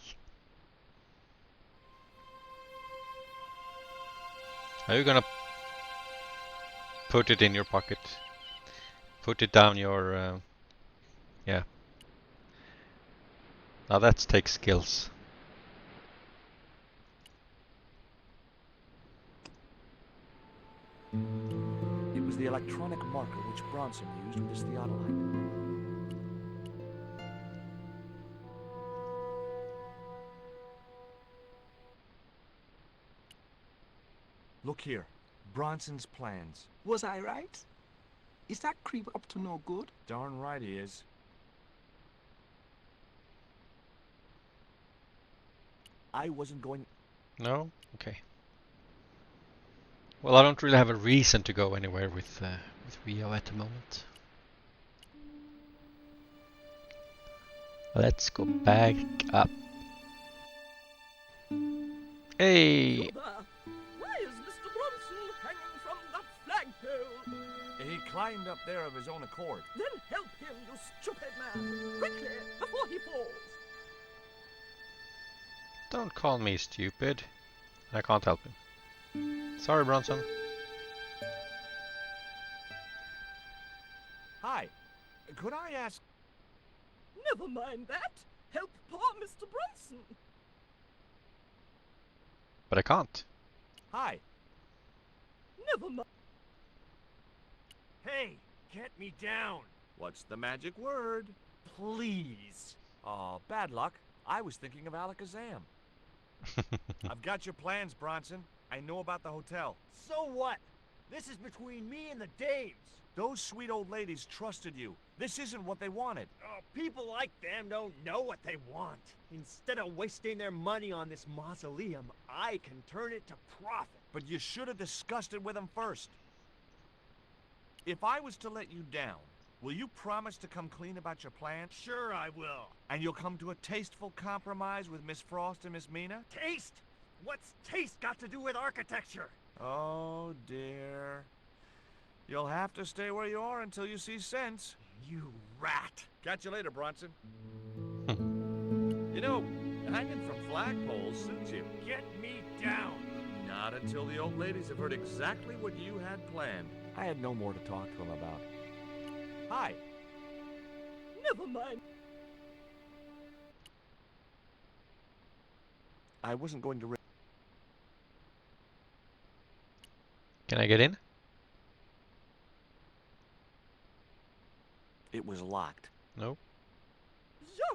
Are you gonna put it in your pocket? Put it down your... yeah. Now that takes skills. It was the electronic marker which Bronson used with his theodolite. Look here. Bronson's plans. Was I right? Is that creep up to no good? Darn right he is. I wasn't going... No? Okay. Well, I don't really have a reason to go anywhere with Rio at the moment. Let's go back up. Hey! You there? Why is Mr. Bronson hanging from that flagpole? He climbed up there of his own accord. Then help him, you stupid man! Quickly, before he falls! Don't call me stupid. I can't help him. Sorry, Bronson. Hi. Could I ask... Never mind that. Help poor Mr. Bronson. But I can't. Hi. Never mind. Hey, get me down, What's the magic word? please. Oh, bad luck. I was thinking of Alakazam. I've got your plans, Bronson. I know about the hotel. So what? This is between me and the dames. Those sweet old ladies trusted you. This isn't what they wanted. People like them don't know what they want. Instead of wasting their money on this mausoleum, I can turn it to profit. But you should have discussed it with them first. If I was to let you down, will you promise to come clean about your plan? Sure I will. And you'll come to a tasteful compromise with Miss Frost and Miss Mina? Taste? What's taste got to do with architecture? Oh, dear. You'll have to stay where you are until you see sense. You rat. Catch you later, Bronson. You know, hanging from flagpoles suits you. Get me down. Not until the old ladies have heard exactly what you had planned. I had no more to talk to them about. Hi. Never mind. I wasn't going to... Can I get in? It was locked. No.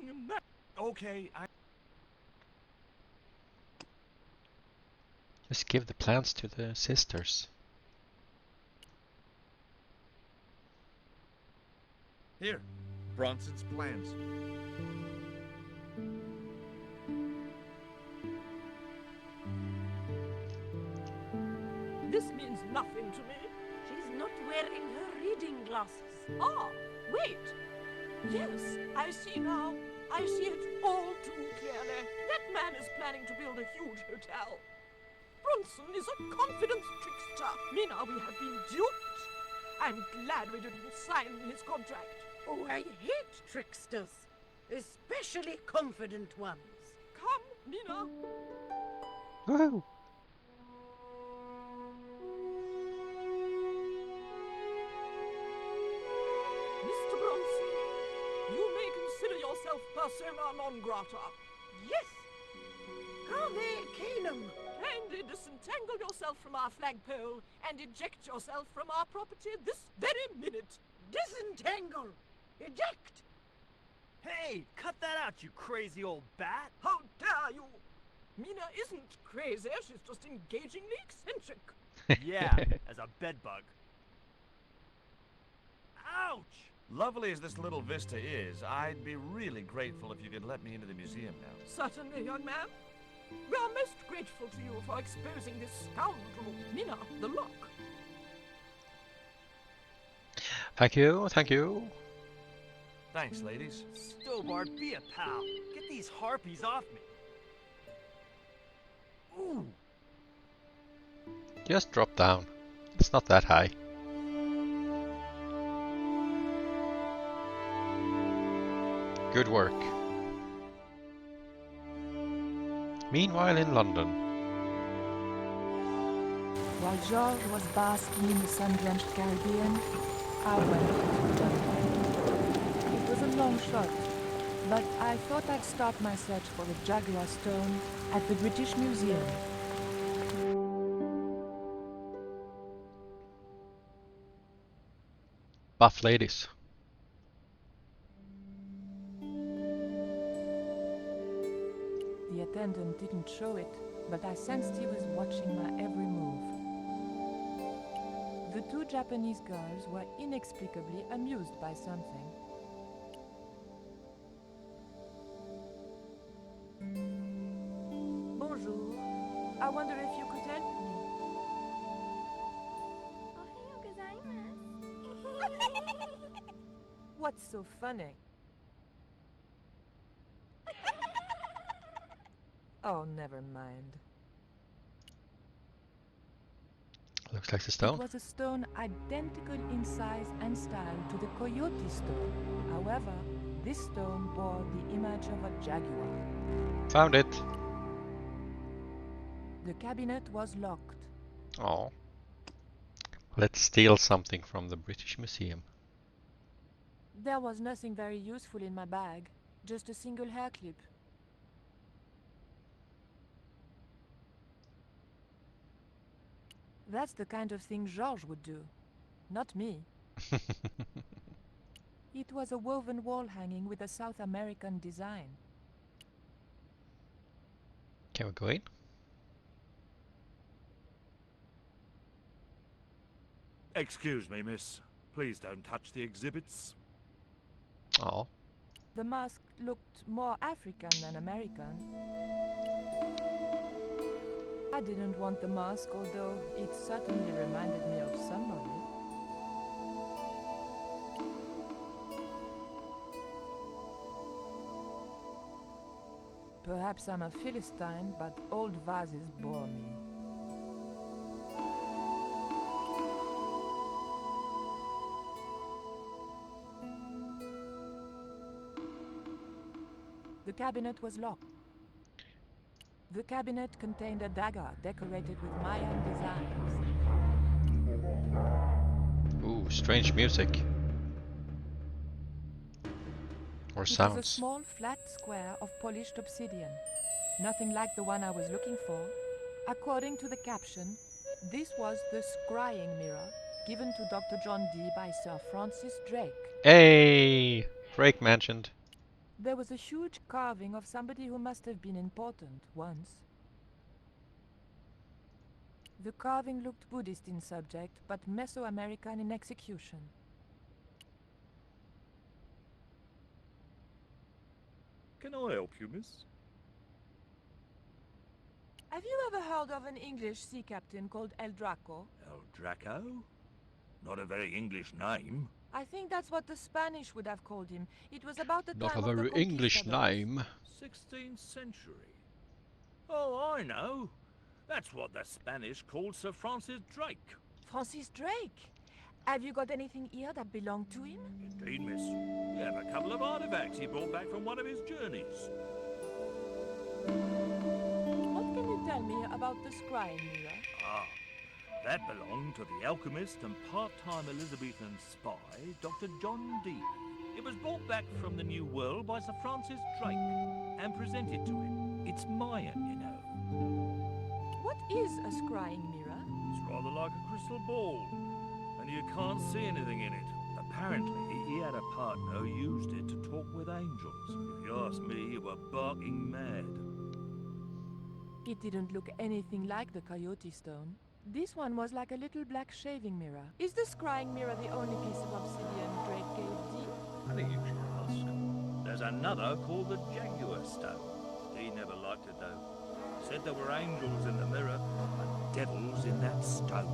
Young man. Okay, Just give the plans to the sisters. Here, Bronson's plans. This means nothing to me. She's not wearing her reading glasses. Ah, wait. Yes, I see now. I see it all too clearly. That man is planning to build a huge hotel. Bronson is a confidence trickster. Mina, we have been duped. I'm glad we didn't sign his contract. Oh, I hate tricksters, especially confident ones. Come, Mina. Woohoo! Mr. Bronson, you may consider yourself persona non grata. Yes. Cave Canem. Kindly disentangle yourself from our flagpole and eject yourself from our property this very minute. Disentangle. Eject. Hey, cut that out, you crazy old bat. How dare you! Mina isn't crazy, she's just engagingly eccentric. Yeah, as a bedbug. Ouch! Lovely as this little vista is, I'd be really grateful if you could let me into the museum now. Certainly, young man. We are most grateful to you for exposing this scoundrel, Mina the Lock. Thank you, thank you. Thanks, ladies. Stobart, be a pal. Get these harpies off me. Ooh. Just drop down. It's not that high. Good work. Meanwhile in London. While George was basking in the sun-drenched Caribbean, I went to Dublin. It was a long shot, but I thought I'd start my search for the Jaguar Stone at the British Museum. Buff ladies. The attendant didn't show it, but I sensed he was watching my every move. The two Japanese girls were inexplicably amused by something. Bonjour. I wonder if you could help me. What's so funny? Oh, never mind. Looks like the It stone. was a stone identical in size and style to the Coyote stone. However, this stone bore the image of a jaguar. Found it. The cabinet was locked. Oh. Let's steal something from the British Museum. There was nothing very useful in my bag, just a single hair clip. That's the kind of thing Georges would do. Not me. It was a woven wall hanging with a South American design. Can we go in? Excuse me, miss. Please don't touch the exhibits. Oh. The mask looked more African than American. I didn't want the mask, although it certainly reminded me of somebody. Perhaps I'm a Philistine, but old vases bore me. The cabinet was locked. The cabinet contained a dagger decorated with Mayan designs. Ooh, strange music. Or It was a sounds. small, flat square of polished obsidian. Nothing like the one I was looking for. According to the caption, this was the scrying mirror given to Dr. John Dee by Sir Francis Drake. Hey! Drake mentioned. There was a huge carving of somebody who must have been important once. The carving looked Buddhist in subject, but Mesoamerican in execution. Can I help you, miss? Have you ever heard of an English sea captain called El Draco? El Draco? Not a very English name. I think that's what the Spanish would have called him. It was about the Not time a of the very English conquistadors. name. 16th century. Oh, I know. That's what the Spanish called Sir Francis Drake. Francis Drake? Have you got anything here that belonged to him? Indeed, miss. We have a couple of artifacts he brought back from one of his journeys. What can you tell me about the scrying mirror? Ah, that belonged to the alchemist and part-time Elizabethan spy, Dr. John Dee. It was brought back from the New World by Sir Francis Drake and presented to him. It's Mayan, you know. What is a scrying mirror? It's rather like a crystal ball, and you can't see anything in it. Apparently, he had a partner who used it to talk with angels. If you ask me, you were barking mad. It didn't look anything like the Coyote Stone. This one was like a little black shaving mirror. Is the scrying mirror the only piece of obsidian Drake gave Dee? I think you should ask. There's another called the Jaguar Stone. He never liked it, though. Said there were angels in the mirror and devils in that stone.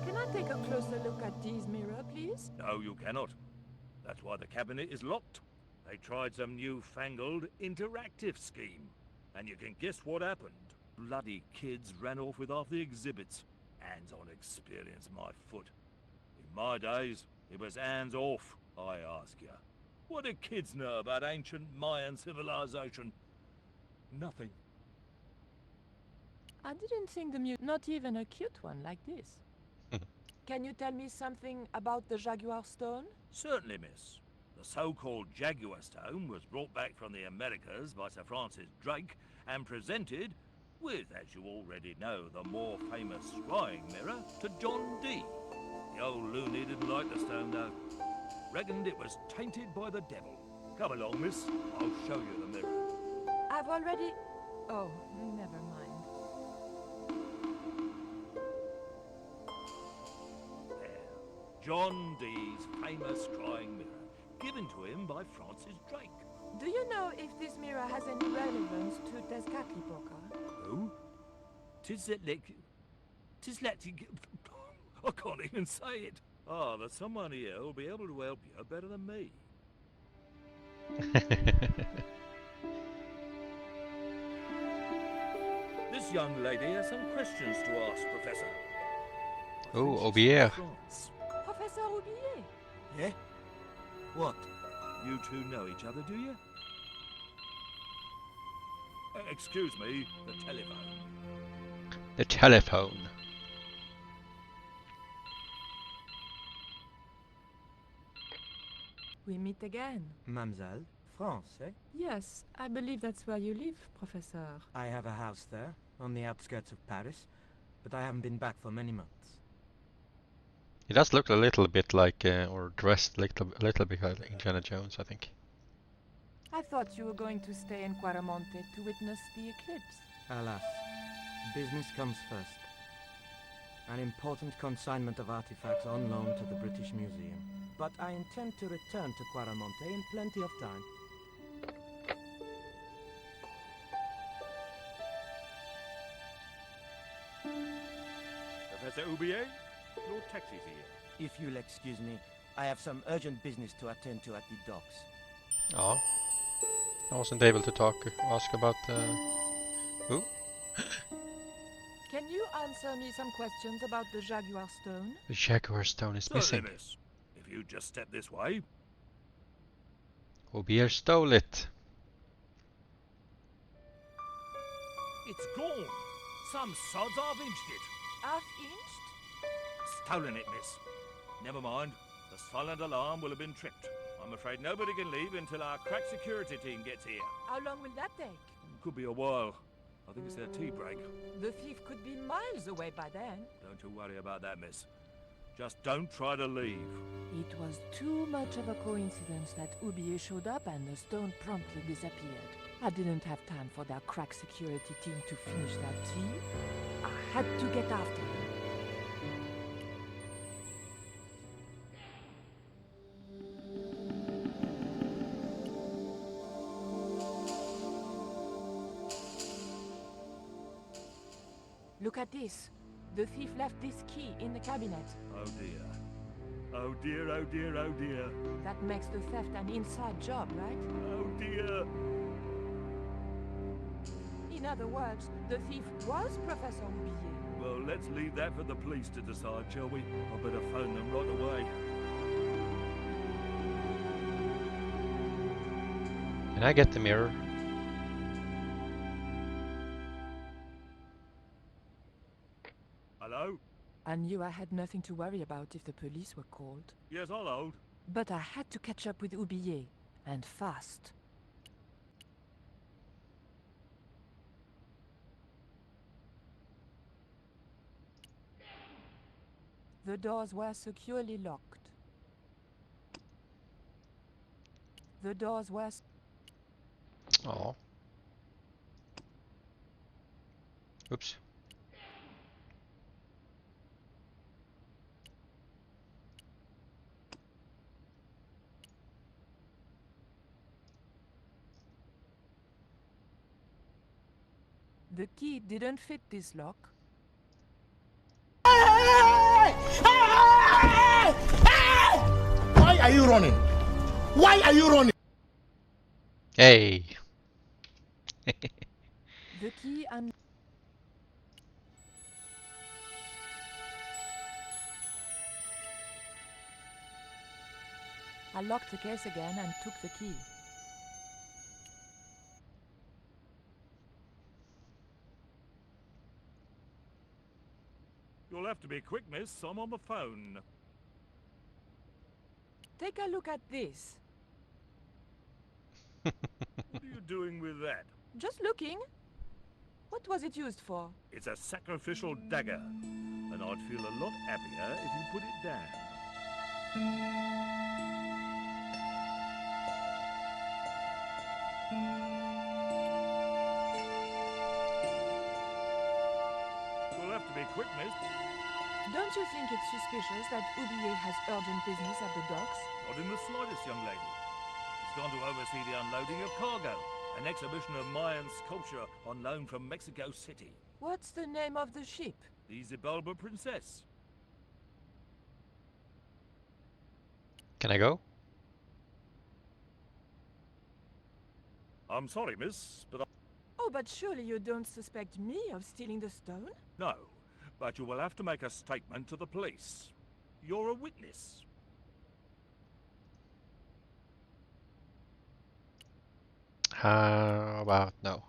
Can I take a closer look at Dee's mirror, please? No, you cannot. That's why the cabinet is locked. They tried some newfangled interactive scheme. And you can guess what happened. Bloody kids ran off with half the exhibits. Hands-on experience, my foot. In my days, it was hands off, I ask you. What do kids know about ancient Mayan civilization? Nothing. I didn't think the not even a cute one like this. Can you tell me something about the Jaguar Stone? Certainly, miss. The so-called Jaguar Stone was brought back from the Americas by Sir Francis Drake and presented with, as you already know, the more famous scrying mirror to John Dee. The old loony didn't like the stone, though. Reckoned it was tainted by the devil. Come along, miss. I'll show you the mirror. I've already... Oh, never mind. John Dee's famous scrying mirror, given to him by Francis Drake. Do you know if this mirror has any relevance to Tezcatlipoca? Who? I can't even say it. Ah, there's someone here who'll be able to help you better than me. This young lady has some questions to ask, Professor. Oh, Aubière. Professor Aubière? Yeah? What? You two know each other, do you? Excuse me, the telephone. The telephone. We meet again. Mademoiselle, France, eh? Yes, I believe that's where you live, Professor. I have a house there, on the outskirts of Paris. but I haven't been back for many months. He does look a little bit like, or dressed a little bit like Indiana Jones, I think. I thought you were going to stay in Quaramonte to witness the eclipse. Alas, business comes first. An important consignment of artifacts on loan to the British Museum. But I intend to return to Quaramonte in plenty of time. Professor Oubier, your taxi's here. If you'll excuse me, I have some urgent business to attend to at the docks. Oh. I wasn't able to ask about who? Can you answer me some questions about the Jaguar Stone? The Jaguar Stone is missing. Certainly, miss. If you just step this way. Oubier stole it. It's gone. Some sods have inched it. Half-inched? Stolen it, miss. Never mind. The silent alarm will have been tripped. I'm afraid nobody can leave until our crack security team gets here. How long will that take? Could be a while. I think it's their tea break. The thief could be miles away by then. Don't you worry about that, miss. Just don't try to leave. It was too much of a coincidence that Oubier showed up and the stone promptly disappeared. I didn't have time for their crack security team to finish their tea. I had to get after him. Look at this. The thief left this key in the cabinet. Oh dear. Oh dear, oh dear, oh dear. That makes the theft an inside job, right? Oh dear. In other words, the thief was Professor Oubier. Well, let's leave that for the police to decide, shall we? I better phone them right away. Can I get the mirror? Hello? I knew I had nothing to worry about if the police were called. Yes, I'll hold. But I had to catch up with Oubier, and fast. The doors were securely locked. The doors were... Oh. Oops. The key didn't fit this lock. Why are you running? Why are you running? Hey. The key and... I locked the case again and took the key. You'll have to be quick, miss. I'm on the phone. Take a look at this. What are you doing with that? Just looking. What was it used for? It's a sacrificial dagger. And I'd feel a lot happier if you put it down. You'll have to be quick, miss. Don't you think it's suspicious that Oubier has urgent business at the docks? Not in the slightest, young lady. He's gone to oversee the unloading of cargo. An exhibition of Mayan sculpture on loan from Mexico City. What's the name of the ship? The Xibalba Princess. Can I go? I'm sorry, miss, but Oh, but surely you don't suspect me of stealing the stone? no. But you will have to make a statement to the police. You're a witness. How about no?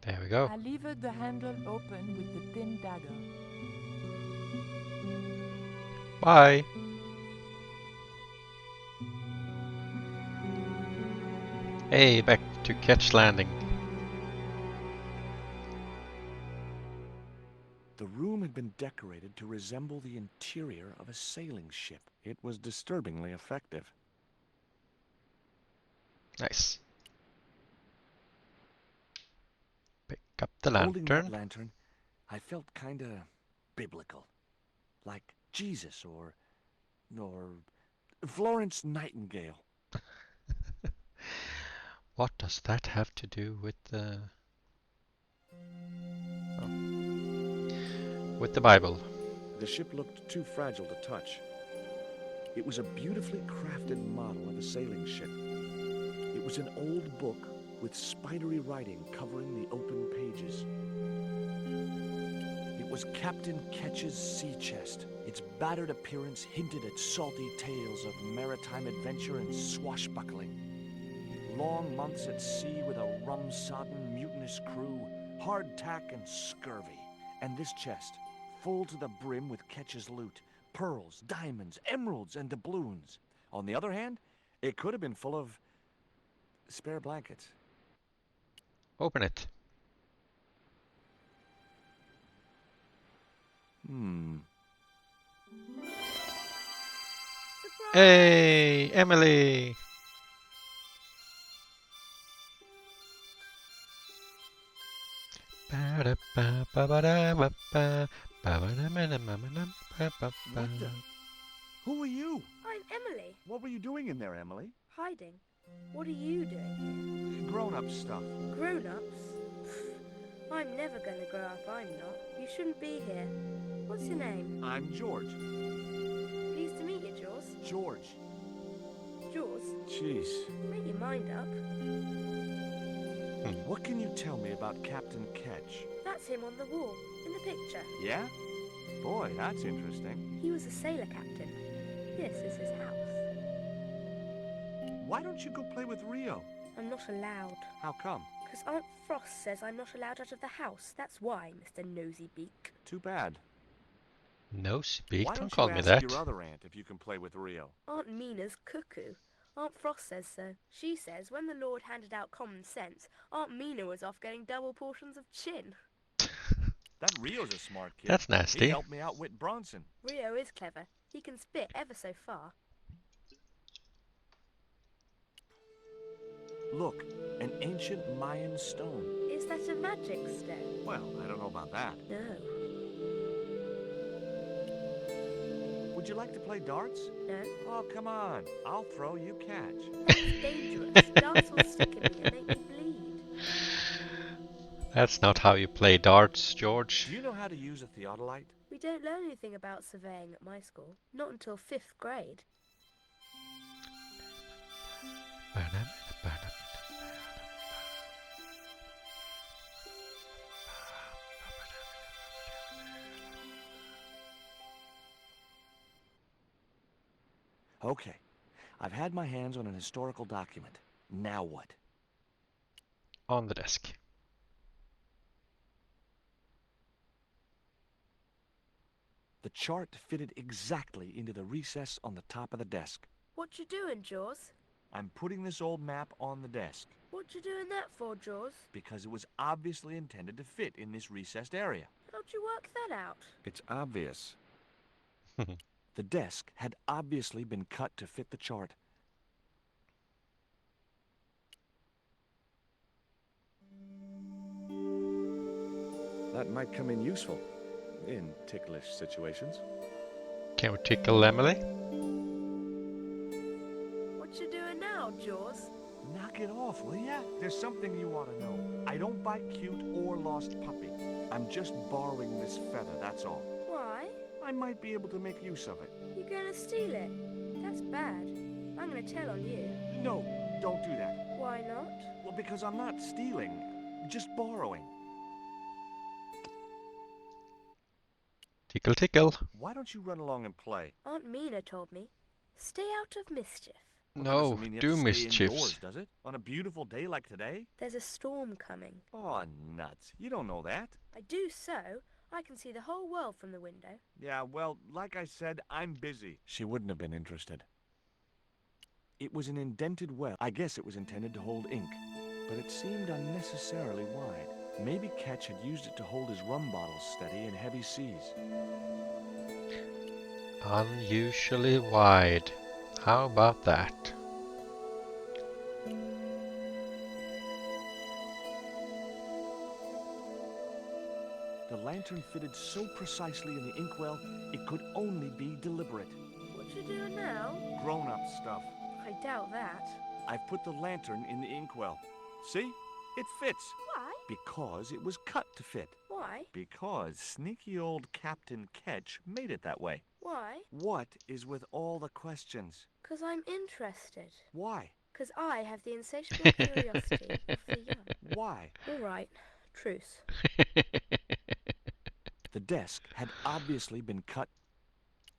There we go. I levered the handle open with the thin dagger. Bye. Hey, back to Ketch Landing. The room had been decorated to resemble the interior of a sailing ship. It was disturbingly effective. Nice. Pick up the Holding that lantern. lantern, I felt kinda biblical. Like Jesus or Florence Nightingale. What does that have to do with the... Oh. With the Bible? The ship looked too fragile to touch. It was a beautifully crafted model of a sailing ship. It was an old book with spidery writing covering the open pages. It was Captain Ketch's sea chest. Its battered appearance hinted at salty tales of maritime adventure and swashbuckling. Long months at sea with a rum-sodden, mutinous crew, hardtack and scurvy. And this chest, full to the brim with Ketch's loot, pearls, diamonds, emeralds, and doubloons. On the other hand, it could have been full of spare blankets. Open it. Hey, Emily! Who are you? I'm Emily. What were you doing in there, Emily? Hiding. What are you doing Grown-up stuff. here? Grown-ups? I'm never gonna grow up, I'm not. You shouldn't be here. What's your name? I'm George. Pleased to meet you, Jaws. George. Jaws, Jeez. make your mind up. What can you tell me about Captain Ketch? That's him on the wall, in the picture. Yeah? Boy, that's interesting. He was a sailor captain. This is his house. Why don't you go play with Rio? I'm not allowed. How come? Because Aunt Frost says I'm not allowed out of the house. That's why, Mr. Nosy Beak. Too bad. No speak, Why don't don't call you me ask that. your other aunt if you can play with Rio? Aunt Mina's cuckoo. Aunt Frost says so. She says when the Lord handed out common sense, Aunt Mina was off getting double portions of chin. That Rio's a smart kid. That's nasty. He helped me outwit Bronson. Rio is clever. He can spit ever so far. Look, an ancient Mayan stone. Is that a magic stone? Well, I don't know about that. No. Would you like to play darts? No. Oh, come on. I'll throw, you catch. That's dangerous. Darts will stick in me and make me bleed. That's not how you play darts, George. Do you know how to use a theodolite? We don't learn anything about surveying at my school. Not until 5th grade. Okay. I've had my hands on an historical document. Now what? On the desk. The chart fitted exactly into the recess on the top of the desk. What you doing, Jaws? I'm putting this old map on the desk What you doing that for, Jaws? because it was obviously intended to fit in this recessed area. How'd you work that out? It's obvious. The desk had obviously been cut to fit the chart. That might come in useful in ticklish situations. Can we tickle Emily? What you doing now, Jaws? Knock it off, will ya? There's something you ought to know. I don't buy cute or lost puppy. I'm just borrowing this feather, that's all. Why? I might be able to make use of it. You gonna steal it? That's bad. I'm gonna tell on you. No, don't do that. Why not? Well, because I'm not stealing, just borrowing. Tickle, tickle. Why don't you run along and play? Aunt Mina told me. Stay out of mischief. Well, that No, doesn't mean you have do to stay mischiefs. indoors, does it? On a beautiful day like today? There's a storm coming. Oh, nuts. You don't know that. I do so. I can see the whole world from the window. Yeah, well, like I said, I'm busy. She wouldn't have been interested. It was an indented well. I guess it was intended to hold ink, but it seemed unnecessarily wide. Maybe Ketch had used it to hold his rum bottles steady in heavy seas. Unusually wide. How about that? The lantern fitted so precisely in the inkwell, it could only be deliberate. What you doing now? Grown-up stuff. I doubt that. I've put the lantern in the inkwell. See? It fits. Why? Because it was cut to fit. Why? Because sneaky old Captain Ketch made it that way. Why? What is with all the questions? 'Cause I'm interested. Why? 'Cause I have the insatiable curiosity of the young. Why? All right. Truce. The desk had obviously been cut.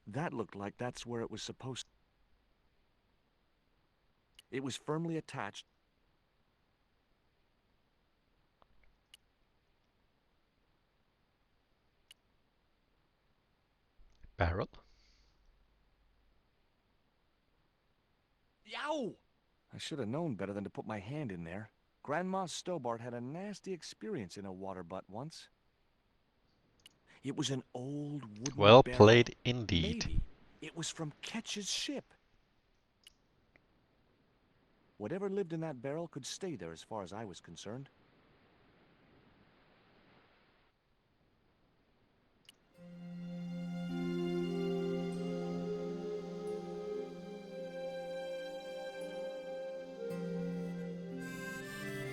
That looked like that's where it was supposed to. It was firmly attached. Barrel? Yow! I should have known better than to put my hand in there. Grandma Stobart had a nasty experience in a water butt once. It was an old wooden Well barrel. played indeed. Maybe it was from Ketch's ship. Whatever lived in that barrel could stay there as far as I was concerned.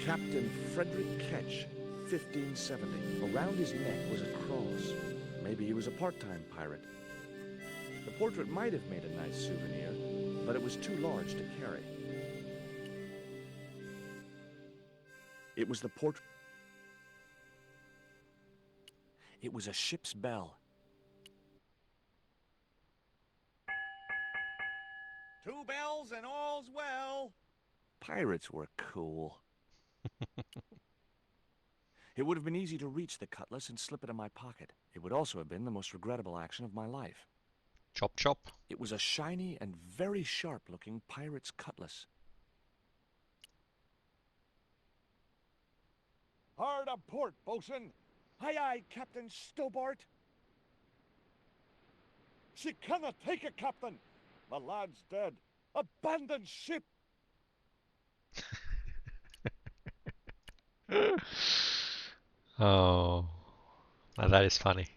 Captain Frederick Ketch, 1570. Around his neck was a cross. Maybe he was a part-time pirate. The portrait might have made a nice souvenir, but it was too large to carry. It was the portrait. It was a ship's bell. Two bells and all's well. Pirates were cool. It would have been easy to reach the cutlass and slip it in my pocket. It would also have been the most regrettable action of my life. Chop chop. It was a shiny and very sharp-looking pirate's cutlass. Hard a port, bosun. Aye, aye, Captain Stobart. She cannot take it, Captain. The lad's dead. Abandon ship. Oh, now that is funny.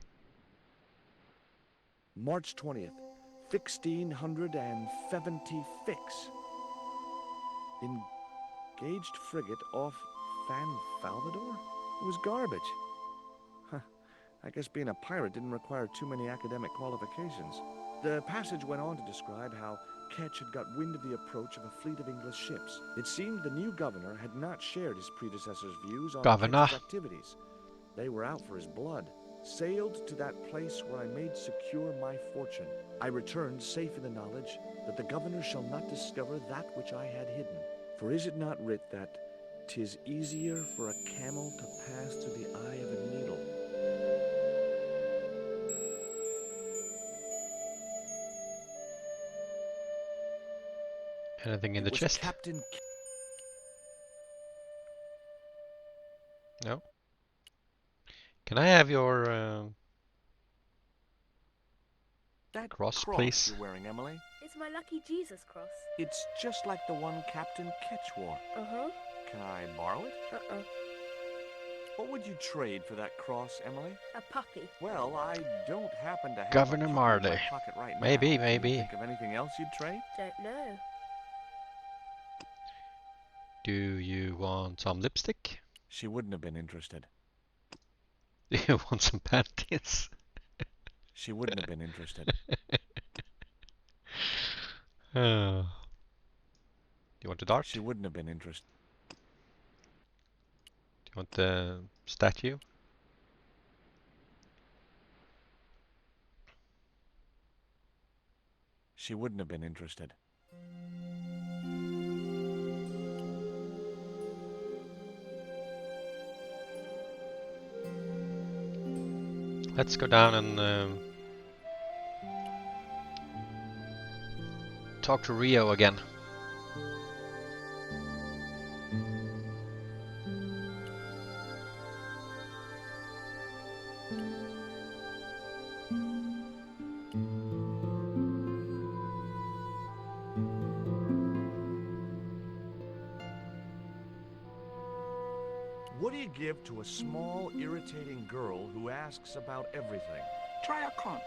March 20th, 1670 fix. Engaged frigate off Fan Salvador? It was garbage. Huh. I guess being a pirate didn't require too many academic qualifications. The passage went on to describe how Ketch had got wind of the approach of a fleet of English ships. It seemed the new governor had not shared his predecessor's views on Ketch's activities. They were out for his blood. Sailed to that place where I made secure my fortune. I returned safe in the knowledge that the governor shall not discover that which I had hidden. For is it not writ that 'tis easier for a camel to pass through the eye of a needle? Anything in the chest? Captain No. Can I have your that cross, please? You're wearing, Emily? It's my lucky Jesus cross. It's just like the one Captain Ketch wore. Uh-huh. Can I borrow it? Uh-uh. What would you trade for that cross, Emily? A puppy. Well, I don't happen to have Governor a puppy in Marley. my pocket right Maybe, now. Can maybe. you think of anything else you'd trade? Don't know. Do you want some lipstick? She wouldn't have been interested. Do you want some panties? She wouldn't have been interested. Do you want the dart? She wouldn't have been interested. Do you want the statue? She wouldn't have been interested. Let's go down and talk to Rio again. What do you give to a small, irritating girl who asks about everything? Try a conch.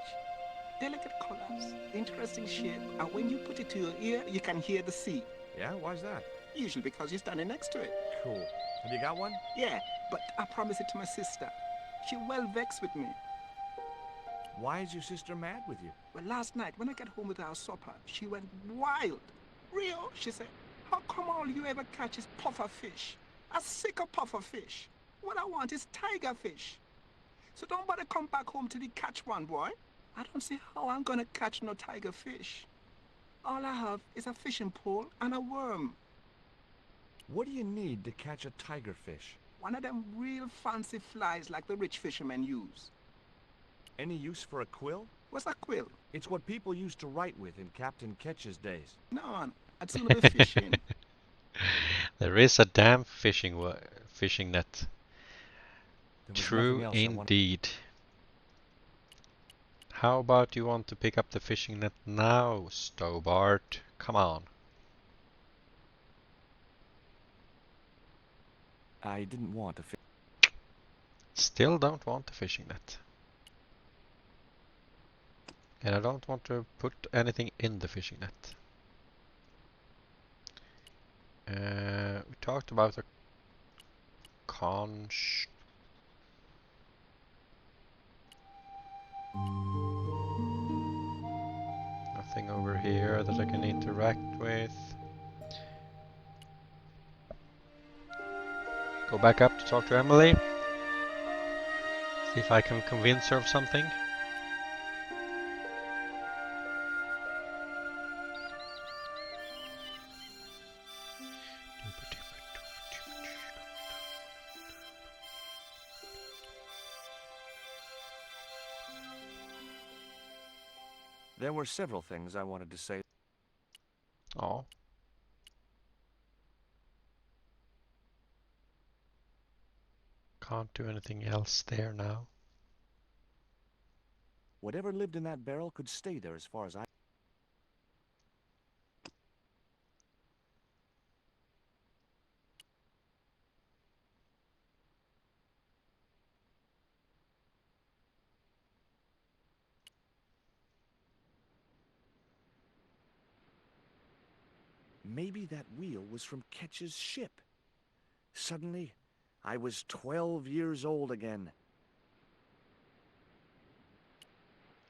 Delicate colors, interesting shape, and when you put it to your ear, you can hear the sea. Yeah, why's that? Usually because you're standing next to it. Cool. Have you got one? Yeah, but I promised it to my sister. She well vexed with me. Why is your sister mad with you? Well, last night, when I got home with our supper, she went wild. Rio, she said, how come all you ever catch is puffer fish? A sicker puffer fish. What I want is tiger fish. So don't bother come back home till you catch one, boy. I don't see how I'm gonna catch no tiger fish. All I have is a fishing pole and a worm. What do you need to catch a tiger fish? One of them real fancy flies like the rich fishermen use. Any use for a quill? What's a quill? It's what people used to write with in Captain Ketch's days. No, man. I'd sooner be fishing. There is a damn fishing net. True nothing else I want- indeed. How about you want to pick up the fishing net now, Stobart? Come on. I didn't want to fish. Still don't want the fishing net. And I don't want to put anything in the fishing net. We talked about the conch. Nothing over here that I can interact with. Go back up to talk to Emily. See if I can convince her of something. There were several things I wanted to say. Oh. Can't do anything else there now. Whatever lived in that barrel could stay there as far as I... Maybe that wheel was from Ketch's ship. Suddenly, I was 12 years old again.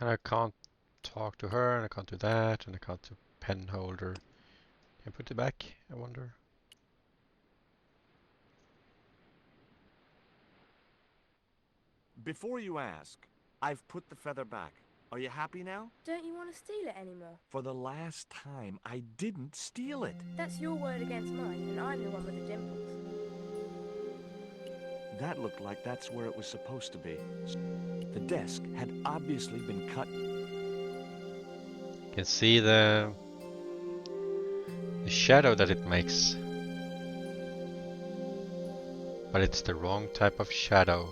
And I can't talk to her, and I can't do that, and I can't do pen holder. Can I put it back, I wonder? Before you ask, I've put the feather back. Are you happy now? Don't you want to steal it anymore? For the last time, I didn't steal it. That's your word against mine, and I'm the one with the dimples. That looked like that's where it was supposed to be. The desk had obviously been cut. You can see the shadow that it makes. But it's the wrong type of shadow.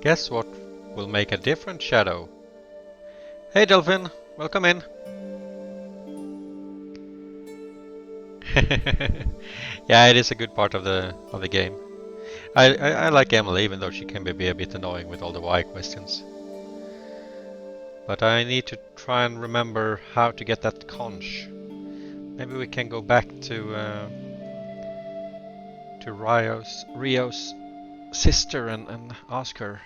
Guess what will make a different shadow? Hey Delphin, welcome in. Yeah, it is a good part of the game. I like Emily, even though she can be a bit annoying with all the why questions. But I need to try and remember how to get that conch. Maybe we can go back to Rio's sister and ask her.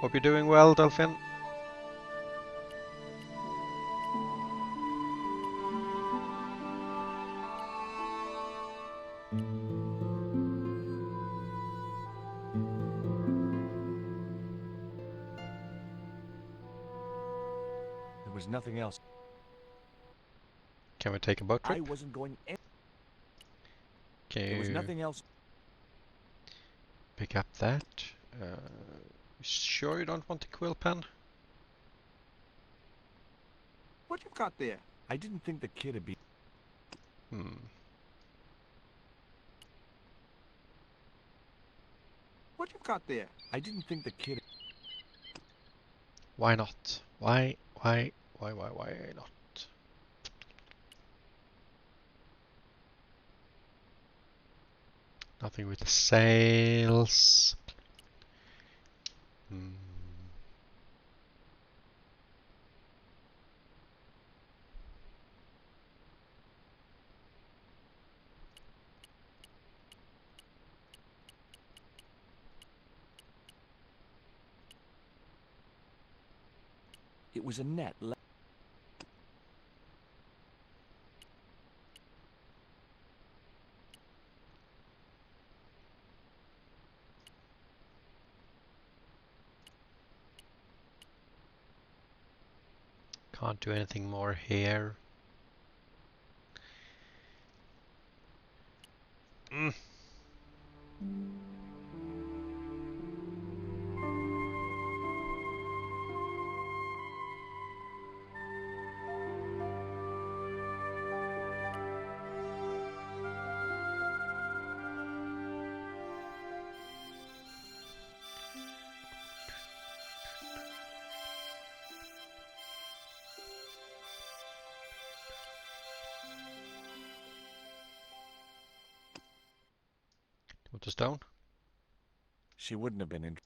Hope you're doing well, Delphin. There was nothing else. Can we take a boat trip? I wasn't going. Can There was you nothing else. pick up that. Sure you don't want the quill pen? What you got there? I didn't think the kid would be... What you got there? I didn't think the kid... Why not? Why not? Nothing with the sails. It was a net. Can't do anything more here. With the stone? She wouldn't have been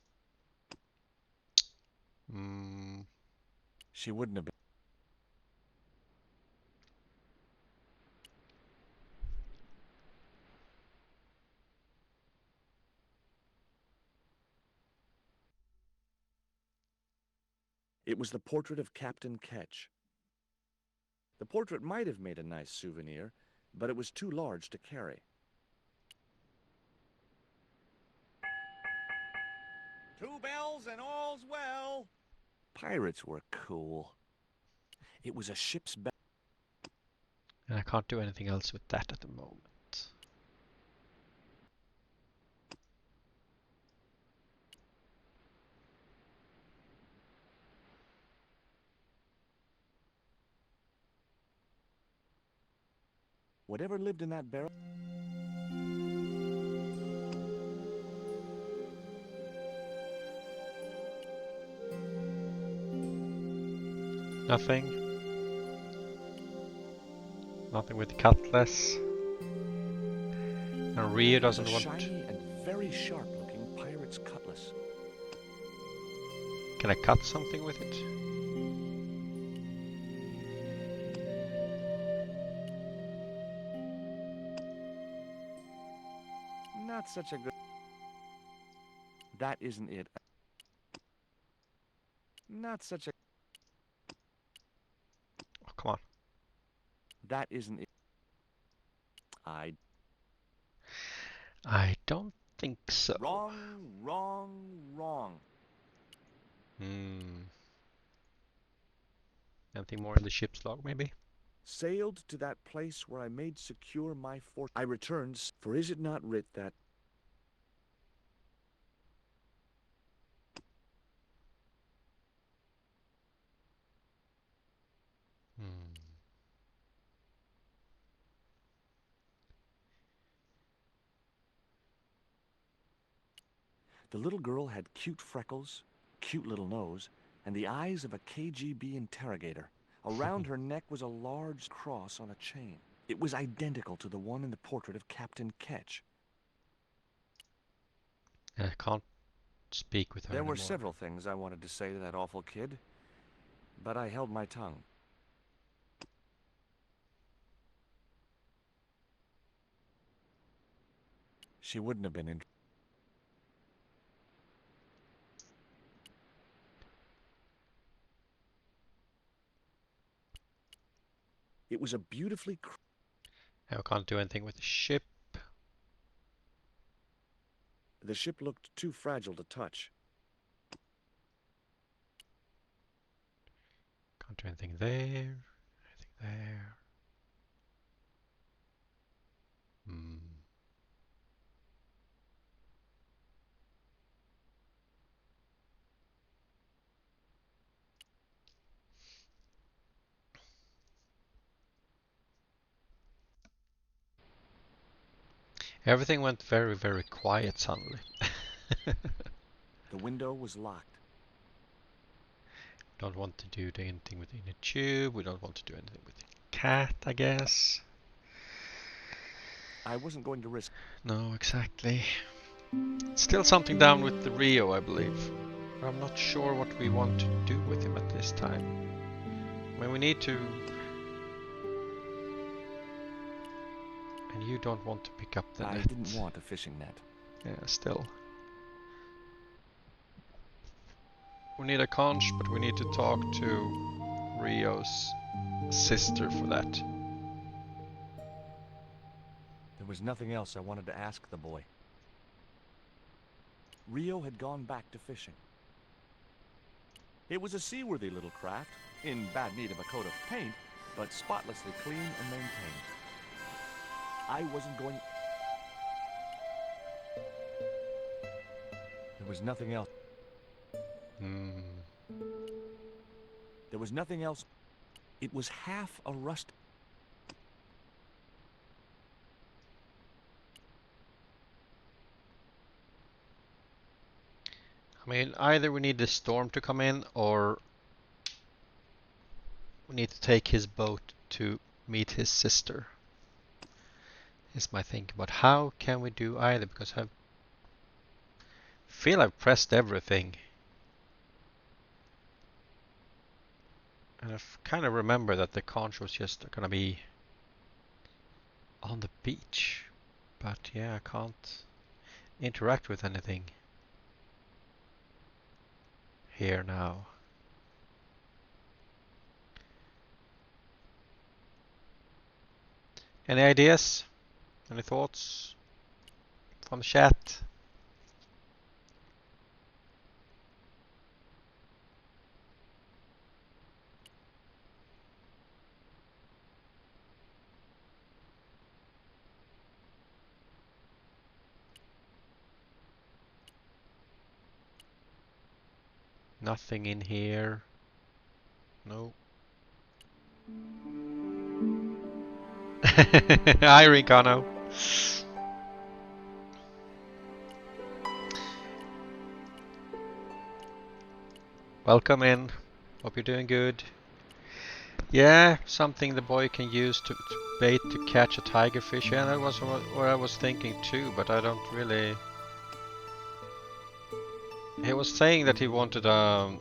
in... She wouldn't have been... It was the portrait of Captain Ketch. The portrait might have made a nice souvenir, but it was too large to carry. Two bells and all's well. Pirates were cool. It was a ship's bell. And I can't do anything else with that at the moment. Whatever lived in that barrel... Nothing. Nothing with the cutlass. And Rio doesn't want... shiny and very sharp-looking pirate's cutlass. Can I cut something with it? Not such a good... That isn't it. Not such a... Oh, come on. That isn't it. I don't think so. Wrong, wrong, wrong. Anything more in the ship's log, maybe? Sailed to that place where I made secure my fort. I returned, for is it not writ that... The little girl had cute freckles, cute little nose, and the eyes of a KGB interrogator. Around her neck was a large cross on a chain. It was identical to the one in the portrait of Captain Ketch. I can't speak with her There were anymore. several things I wanted to say to that awful kid, but I held my tongue. She wouldn't have been in... It was a beautifully... I can't do anything with the ship. The ship looked too fragile to touch. Can't do anything there. Anything there. Everything went very, very quiet suddenly. The window was locked. Don't want to do anything with the inner tube. We don't want to do anything with the cat, I guess. I wasn't going to risk. No, exactly. Still something down with the Rio, I believe. I'm not sure what we want to do with him at this time. I mean, we need to... And you don't want to pick up the net. I didn't want a fishing net. Yeah, still. We need a conch, but we need to talk to Rio's sister for that. There was nothing else I wanted to ask the boy. Rio had gone back to fishing. It was a seaworthy little craft, in bad need of a coat of paint, but spotlessly clean and maintained. I wasn't going... There was nothing else. There was nothing else. It was half a rust. I mean, either we need the storm to come in, or we need to take his boat to meet his sister. Is my thinking. But how can we do either? Because I feel I've pressed everything. And I kind of remember that the conch was just gonna be on the beach. But yeah, I can't interact with anything here now. Any ideas? Any thoughts from the chat? Nothing in here. No. Hi, Rincano. Welcome in. Hope you're doing good. Yeah, something the boy can use to bait to catch a tiger fish. Yeah, that was what I was thinking too, but I don't really... He was saying that he wanted a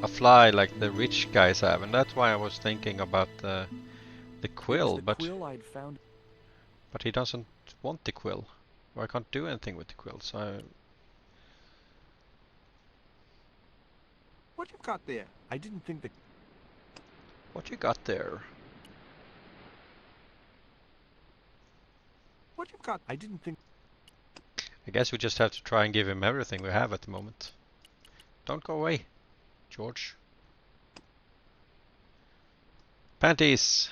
fly like the rich guys have, and that's why I was thinking about the quill. But he doesn't want the quill, or I can't do anything with the quill. So What you got there? I didn't think that... What you got there? What you got? I didn't think... I guess we just have to try and give him everything we have at the moment. Don't go away, George. Panties.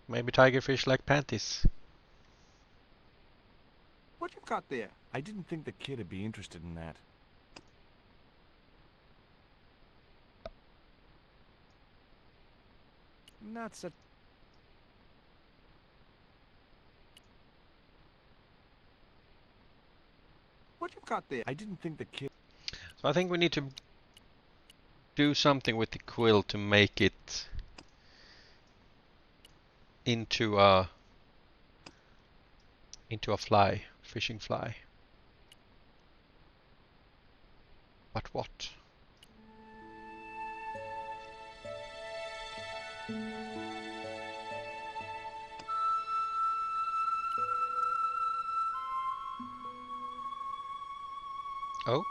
Maybe tigerfish like panties. What you got there? I didn't think the kid would be interested in that. Not such... What you got there? I didn't think the kid... So I think we need to do something with the quill to make it into a fly, fishing fly. But what? Oh.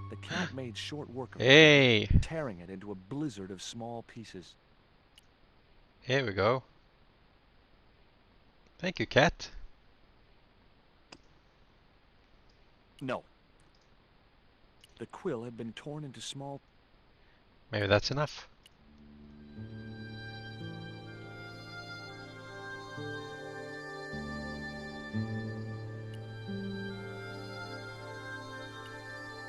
The cat made short work of Hey. it, tearing it into a blizzard of small pieces. Here we go. Thank you, cat. No. The quill had been torn into small... Maybe that's enough.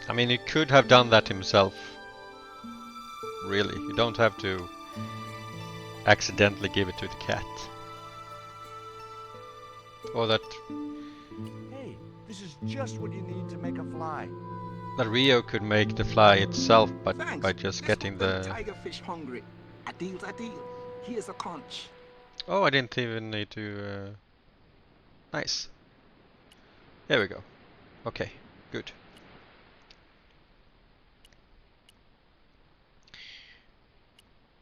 I mean, he could have done that himself. Really, you don't have to accidentally give it to the cat. Or that Hey, this is just what you need to make a fly. Rio could make the fly itself, but Thanks. by just Let's getting make them the. tigerfish hungry. A deal's a deal. Here's a conch. Oh, I didn't even need to. Nice. There we go. Okay, good.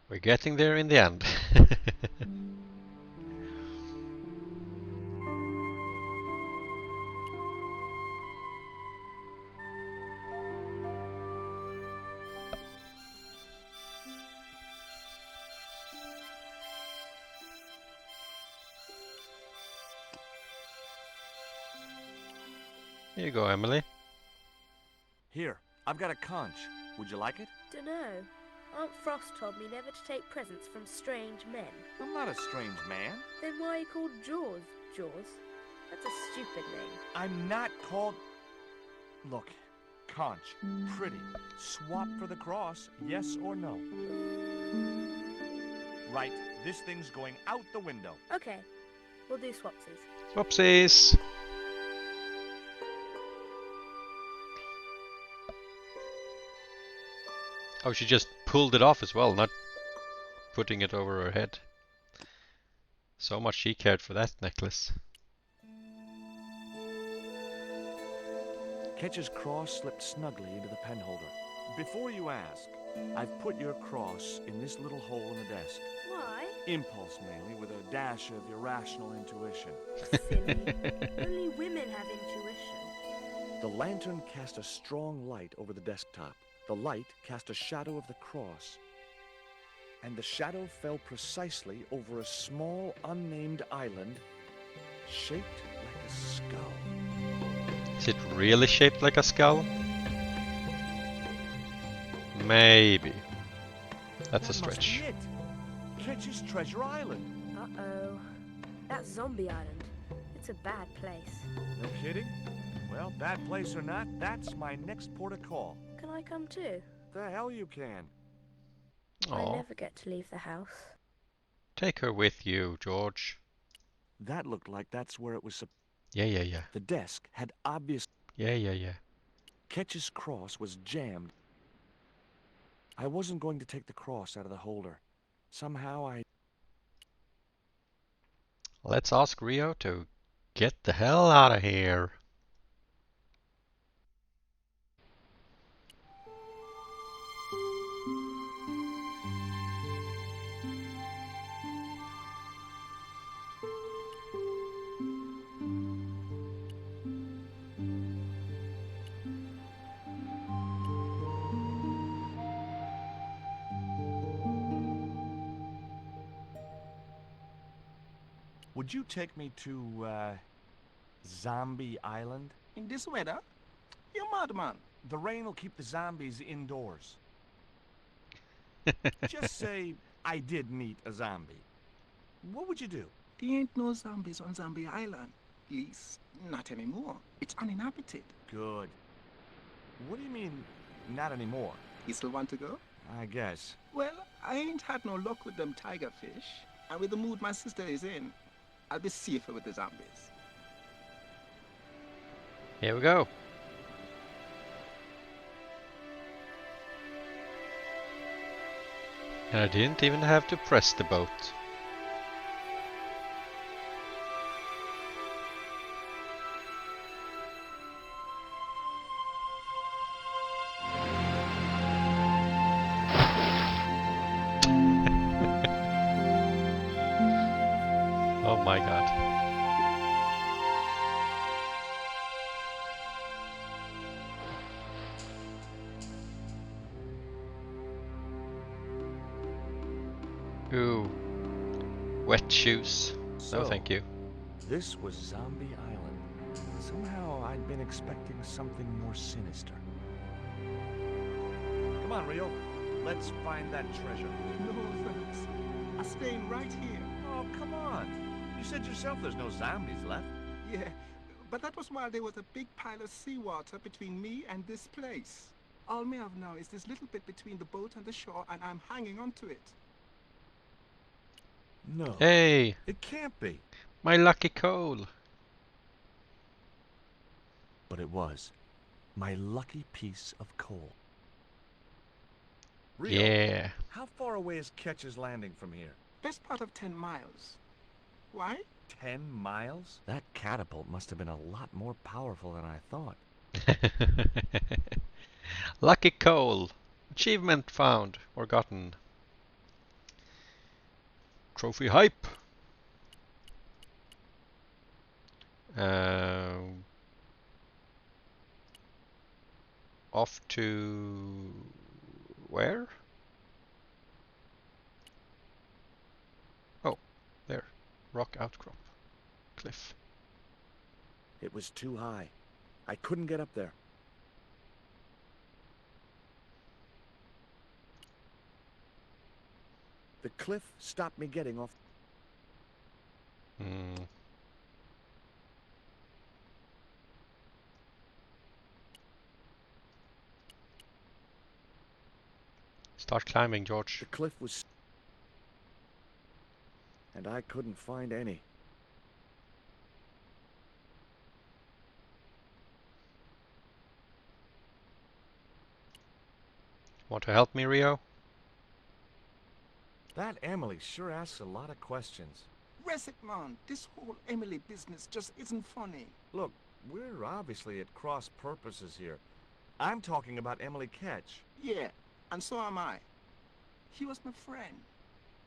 We're getting there in the end. Here you go, Emily. Here, I've got a conch. Would you like it? Dunno. Aunt Frost told me never to take presents from strange men. I'm not a strange man. Then why are you called Jaws? Jaws? That's a stupid name. I'm not called... Look, conch, pretty. Swap for the cross, yes or no? Right, this thing's going out the window. Okay, we'll do swapsies. Whoopsies! Oh, she just pulled it off as well, not putting it over her head. So much she cared for that necklace. Ketch's cross slipped snugly into the penholder. Before you ask, I've put your cross in this little hole in the desk. Why? Impulse mainly, with a dash of irrational intuition. Silly. Only women have intuition. The lantern cast a strong light over the desktop. The light cast a shadow of the cross. And the shadow fell precisely over a small, unnamed island shaped like a skull. Is it really shaped like a skull? Maybe. That's a stretch. That must be it. Ketch's Treasure Island. Uh-oh. That's Zombie Island. It's a bad place. No kidding? Well, bad place or not, that's my next port of call. Can I come too? The hell you can. I Aw. never get to leave the house. Take her with you, George. That looked like that's where it was. Yeah. The desk had obvious. Yeah. Ketch's cross was jammed. I wasn't going to take the cross out of the holder. Somehow I... Let's ask Rio to get the hell out of here. Would you take me to, Zombie Island? In this weather? You're madman. The rain will keep the zombies indoors. Just say I did meet a zombie. What would you do? There ain't no zombies on Zombie Island. At least, not anymore. It's uninhabited. Good. What do you mean, not anymore? You still want to go? I guess. Well, I ain't had no luck with them tigerfish. And with the mood my sister is in, I'll be safer with the zombies. Here we go. And I didn't even have to press the boat. Oh my god. Ooh. Wet shoes. No, thank you. This was Zombie Island. Somehow I'd been expecting something more sinister. Come on, Rio. Let's find that treasure. No thanks. I'm staying right here. Oh, come on. You said yourself there's no zombies left. Yeah, but that was while there was a big pile of seawater between me and this place. All me have now is this little bit between the boat and the shore, and I'm hanging on to it. No. Hey, It can't be. my lucky coal. But it was. My lucky piece of coal. Rio, Yeah. how far away is Ketch's Landing from here? Best part of 10 miles. Why? 10 miles? That catapult must have been a lot more powerful than I thought. Lucky coal. Achievement found or gotten. Trophy hype. Off to where? Oh, there. Rock outcrop. Cliff. It was too high. I couldn't get up there. The cliff stopped me getting off. Start climbing, George. The cliff was... and I couldn't find any. Want to help me, Rio? That Emily sure asks a lot of questions. Reset, man. This whole Emily business just isn't funny. Look, we're obviously at cross purposes here. I'm talking about Emily Ketch. Yeah, and so am I. He was my friend.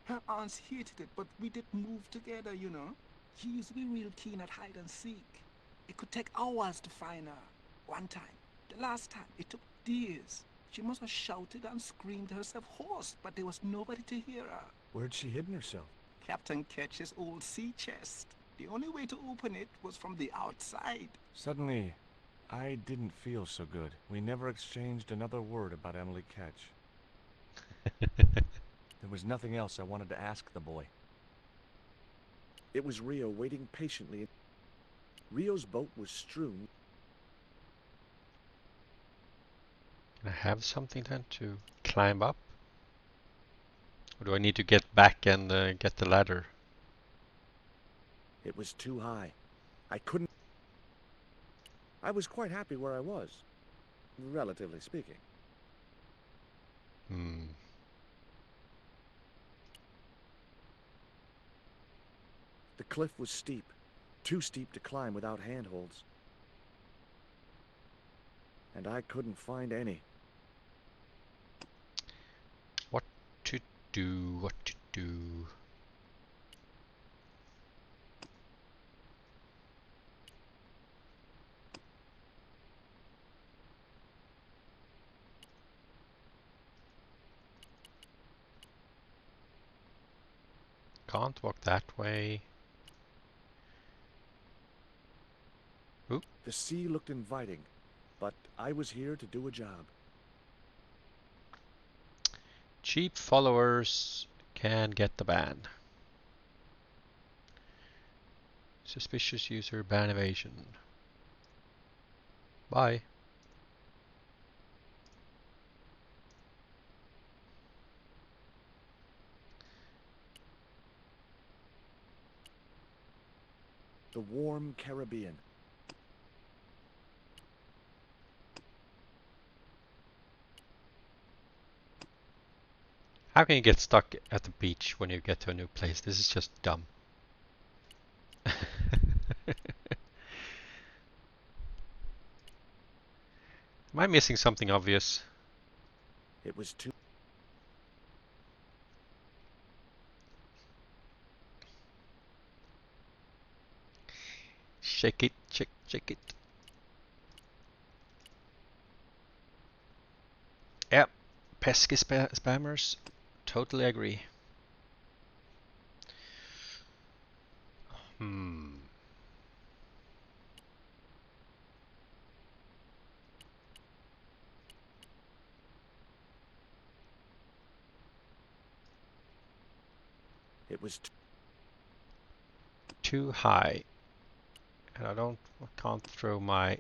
Her aunts hated it, but we did move together, you know. She used to be real keen at hide and seek. It could take hours to find her. One time, the last time, it took days. She must have shouted and screamed herself hoarse, but there was nobody to hear her. Where'd she hidden herself? Captain Ketch's old sea chest. The only way to open it was from the outside. Suddenly, I didn't feel so good. We never exchanged another word about Emily Ketch. There was nothing else I wanted to ask the boy. It was Rio waiting patiently. Rio's boat was strewn. Can I have something then to climb up? Or do I need to get back and get the ladder? It was too high. I couldn't... I was quite happy where I was, relatively speaking. The cliff was steep, too steep to climb without handholds. And I couldn't find any. What to do? What to do? Can't walk that way. Oop. The sea looked inviting, but I was here to do a job. Cheap followers can get the ban. Suspicious user ban evasion. Bye. The warm Caribbean. How can you get stuck at the beach when you get to a new place? This is just dumb. Am I missing something obvious? It was too... Shake it, shake it. Yep, pesky spammers. Totally agree. It was too high. And I can't throw my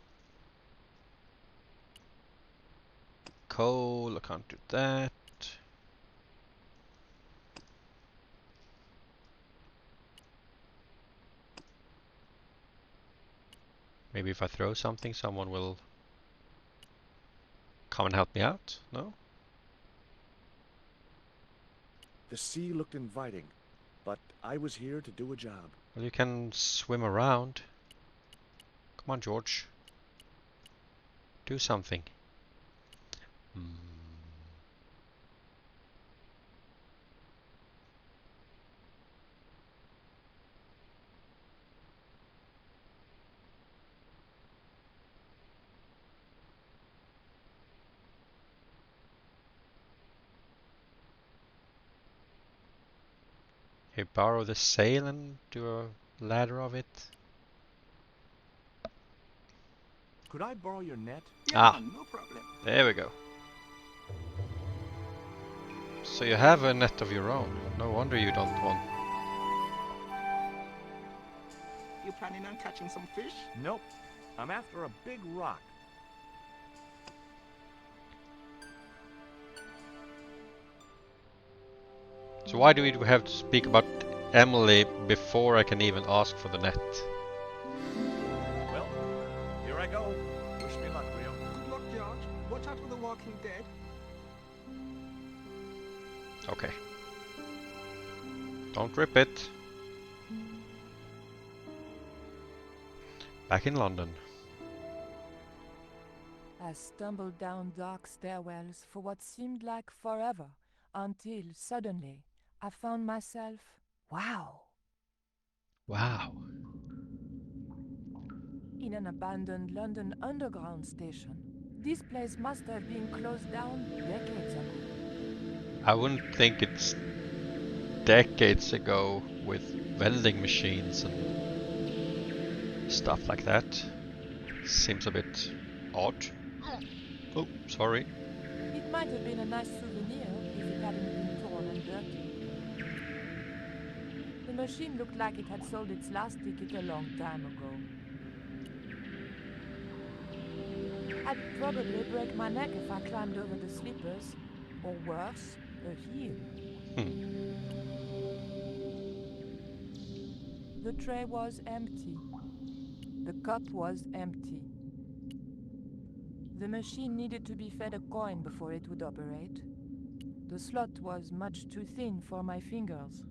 coal. I can't do that. Maybe if I throw something, someone will come and help me out? No? The sea looked inviting, but I was here to do a job. Well, you can swim around. Come on, George. Do something. Hey, borrow the sail and do a ladder of it. Could I borrow your net? Ah, no problem. there we go. So you have a net of your own. No wonder you don't want. You planning on catching some fish? Nope. I'm after a big rock. So why do we have to speak about Emily before I can even ask for the net? Well, here I go. Wish me luck, Rio. Good luck, George. Watch out for the Walking Dead. Okay. Don't rip it. Back in London. I stumbled down dark stairwells for what seemed like forever, until suddenly I found myself, wow, in an abandoned London Underground station. This place must have been closed down decades ago. I wouldn't think it's decades ago with vending machines and stuff like that. Seems a bit odd. Oh, sorry. It might have been a nice souvenir if it hadn't been torn and dirty. The machine looked like it had sold its last ticket a long time ago. I'd probably break my neck if I climbed over the sleepers, or worse, a heel. The tray was empty. The cup was empty. The machine needed to be fed a coin before it would operate. The slot was much too thin for my fingers.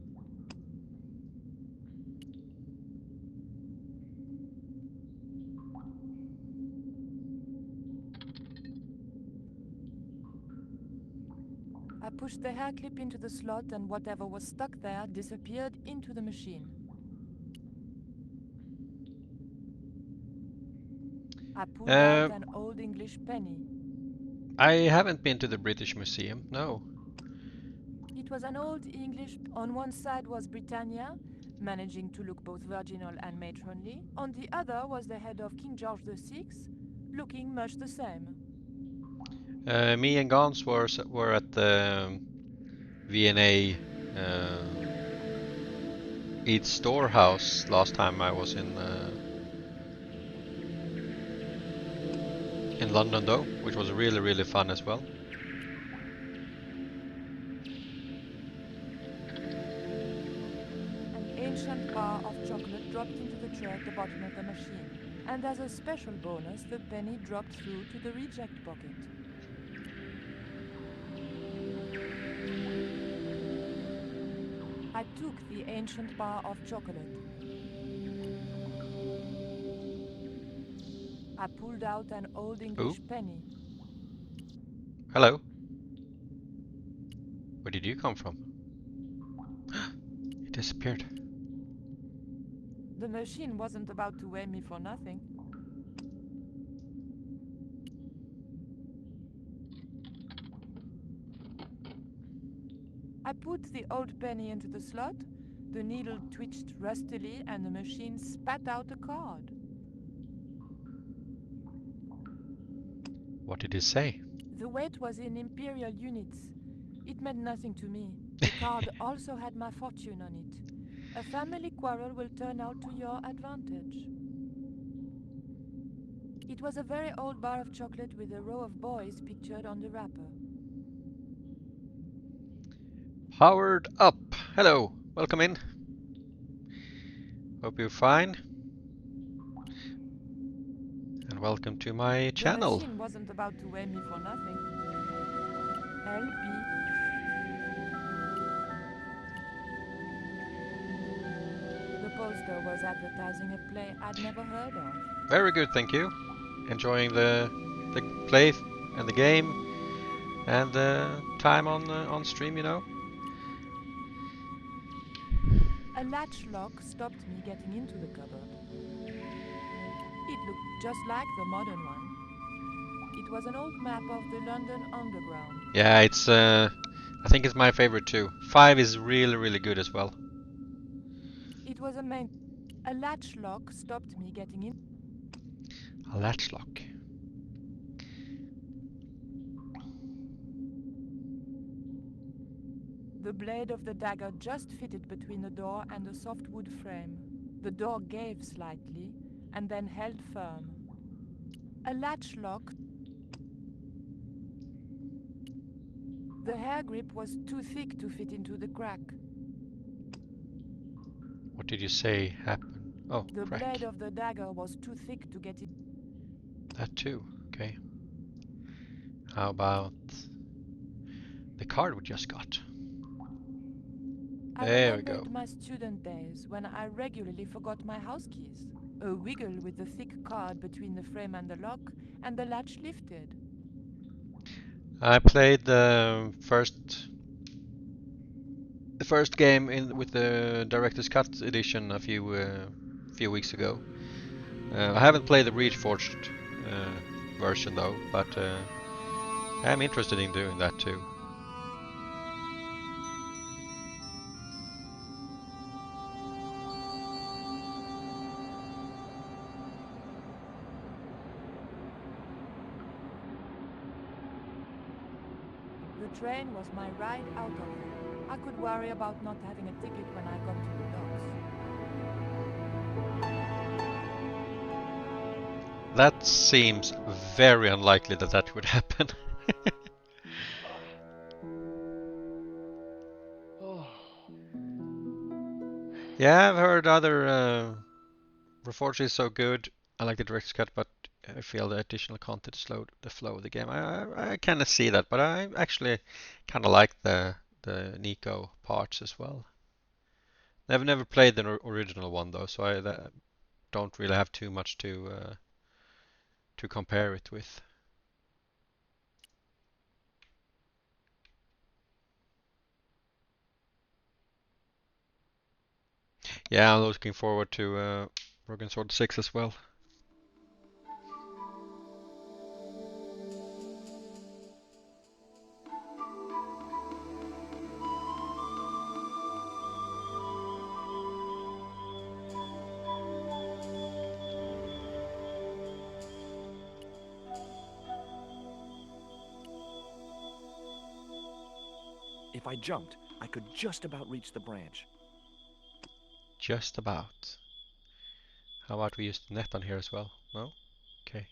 I pushed the hair clip into the slot and whatever was stuck there disappeared into the machine. I pulled out an old English penny. I haven't been to the British Museum, no. It was an old English. On one side was Britannia, managing to look both virginal and matronly. On the other was the head of King George VI, looking much the same. Me and Gans were at the V&A Eat Storehouse last time I was in London though, which was really, really fun as well. An ancient bar of chocolate dropped into the tray at the bottom of the machine. And as a special bonus, the penny dropped through to the reject bucket. I took the ancient bar of chocolate. I pulled out an old English penny. Hello. Where did you come from? It disappeared. The machine wasn't about to weigh me for nothing. I put the old penny into the slot, the needle twitched rustily, and the machine spat out a card. What did it say? The weight was in imperial units. It meant nothing to me. The card also had my fortune on it. A family quarrel will turn out to your advantage. It was a very old bar of chocolate with a row of boys pictured on the wrapper. Powered up. Hello, welcome in. Hope you're fine. welcome to my The channel. machine wasn't about to weigh me for nothing. LB. The poster was advertising a play I'd never heard of. Very good, thank you. Enjoying the play and the game and the time on stream, you know. A latch lock stopped me getting into the cupboard. It looked just like the modern one. It was an old map of the London Underground. Yeah, it's I think it's my favorite too. 5 is really good as well. It was a latch lock stopped me getting in. A latch lock. The blade of the dagger just fitted between the door and the soft wood frame. The door gave slightly and then held firm. A latch lock. The hair grip was too thick to fit into the crack. What did you say happened? Oh, The crack. blade of the dagger was too thick to get in. That too, okay. How about the card we just got? I There we remembered go. my student days when I regularly forgot my house keys. A wiggle with the thick card between the frame and the lock, and the latch lifted. I played the first game with the Director's Cut edition a few weeks ago. I haven't played the Reforged version though, but I'm interested in doing that too. The train was my ride out of it. I could worry about not having a ticket when I got to the docks. That seems very unlikely that that would happen. Yeah, I've heard other Reforged is so good. I like the director's cut, but I feel the additional content slowed the flow of the game. I kind of see that, but I actually kind of like the Nico parts as well. I've never played the original one though, so I don't really have too much to compare it with. Yeah, I'm looking forward to Broken Sword 6 as well. If I jumped, I could just about reach the branch. Just about. How about we use the net on here as well? No? Okay.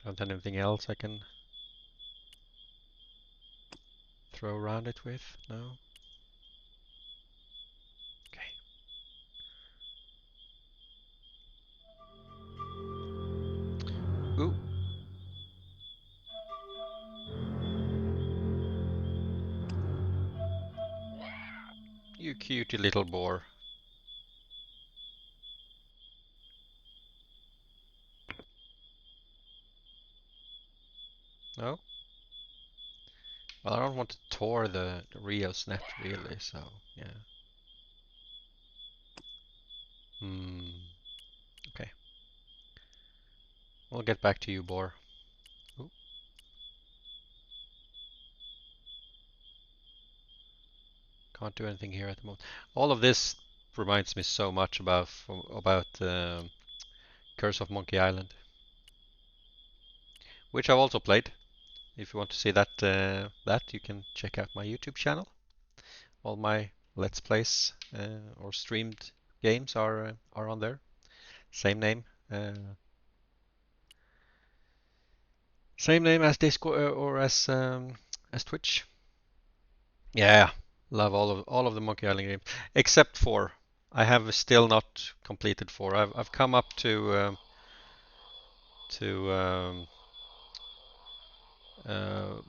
I don't have anything else I can throw around it with? No? Okay. Ooh. You cutie little boar. No? Well, I don't want to tore the Rio's net really, so yeah. Okay. We'll get back to you, boar. Ooh. Can't do anything here at the moment. All of this reminds me so much about Curse of Monkey Island, which I've also played. If you want to see that you can check out my YouTube channel. All my Let's Plays or streamed games are on there. Same name. Same name as Discord or as Twitch. Yeah, love all of the Monkey Island games except for I have still not completed 4. I've come up to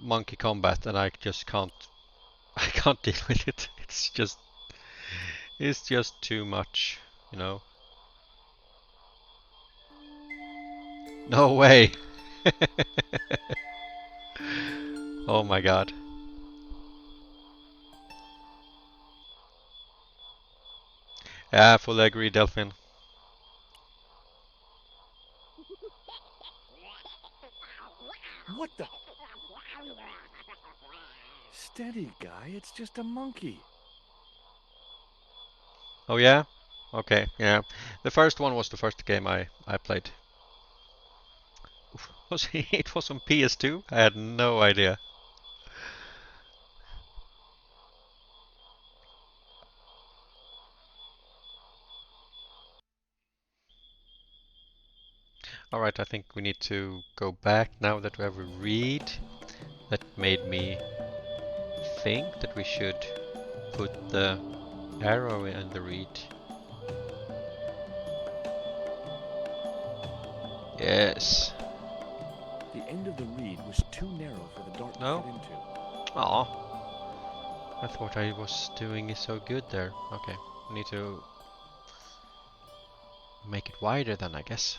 Monkey Combat, and I just can't I can't deal with it. It's just too much, you know. No way. Oh my god. Yeah, fully agree, Delphin. What the? Steady, guy. It's just a monkey. Oh yeah? Okay, yeah. The first one was the first game I played. It was on PS2? I had no idea. Alright, I think we need to go back now that we have a read. That made me think that we should put the arrow in the read. Yes. The end of the reed was too narrow for the dart to No? fit into. Aw. I thought I was doing it so good there. Okay, we need to make it wider then, I guess.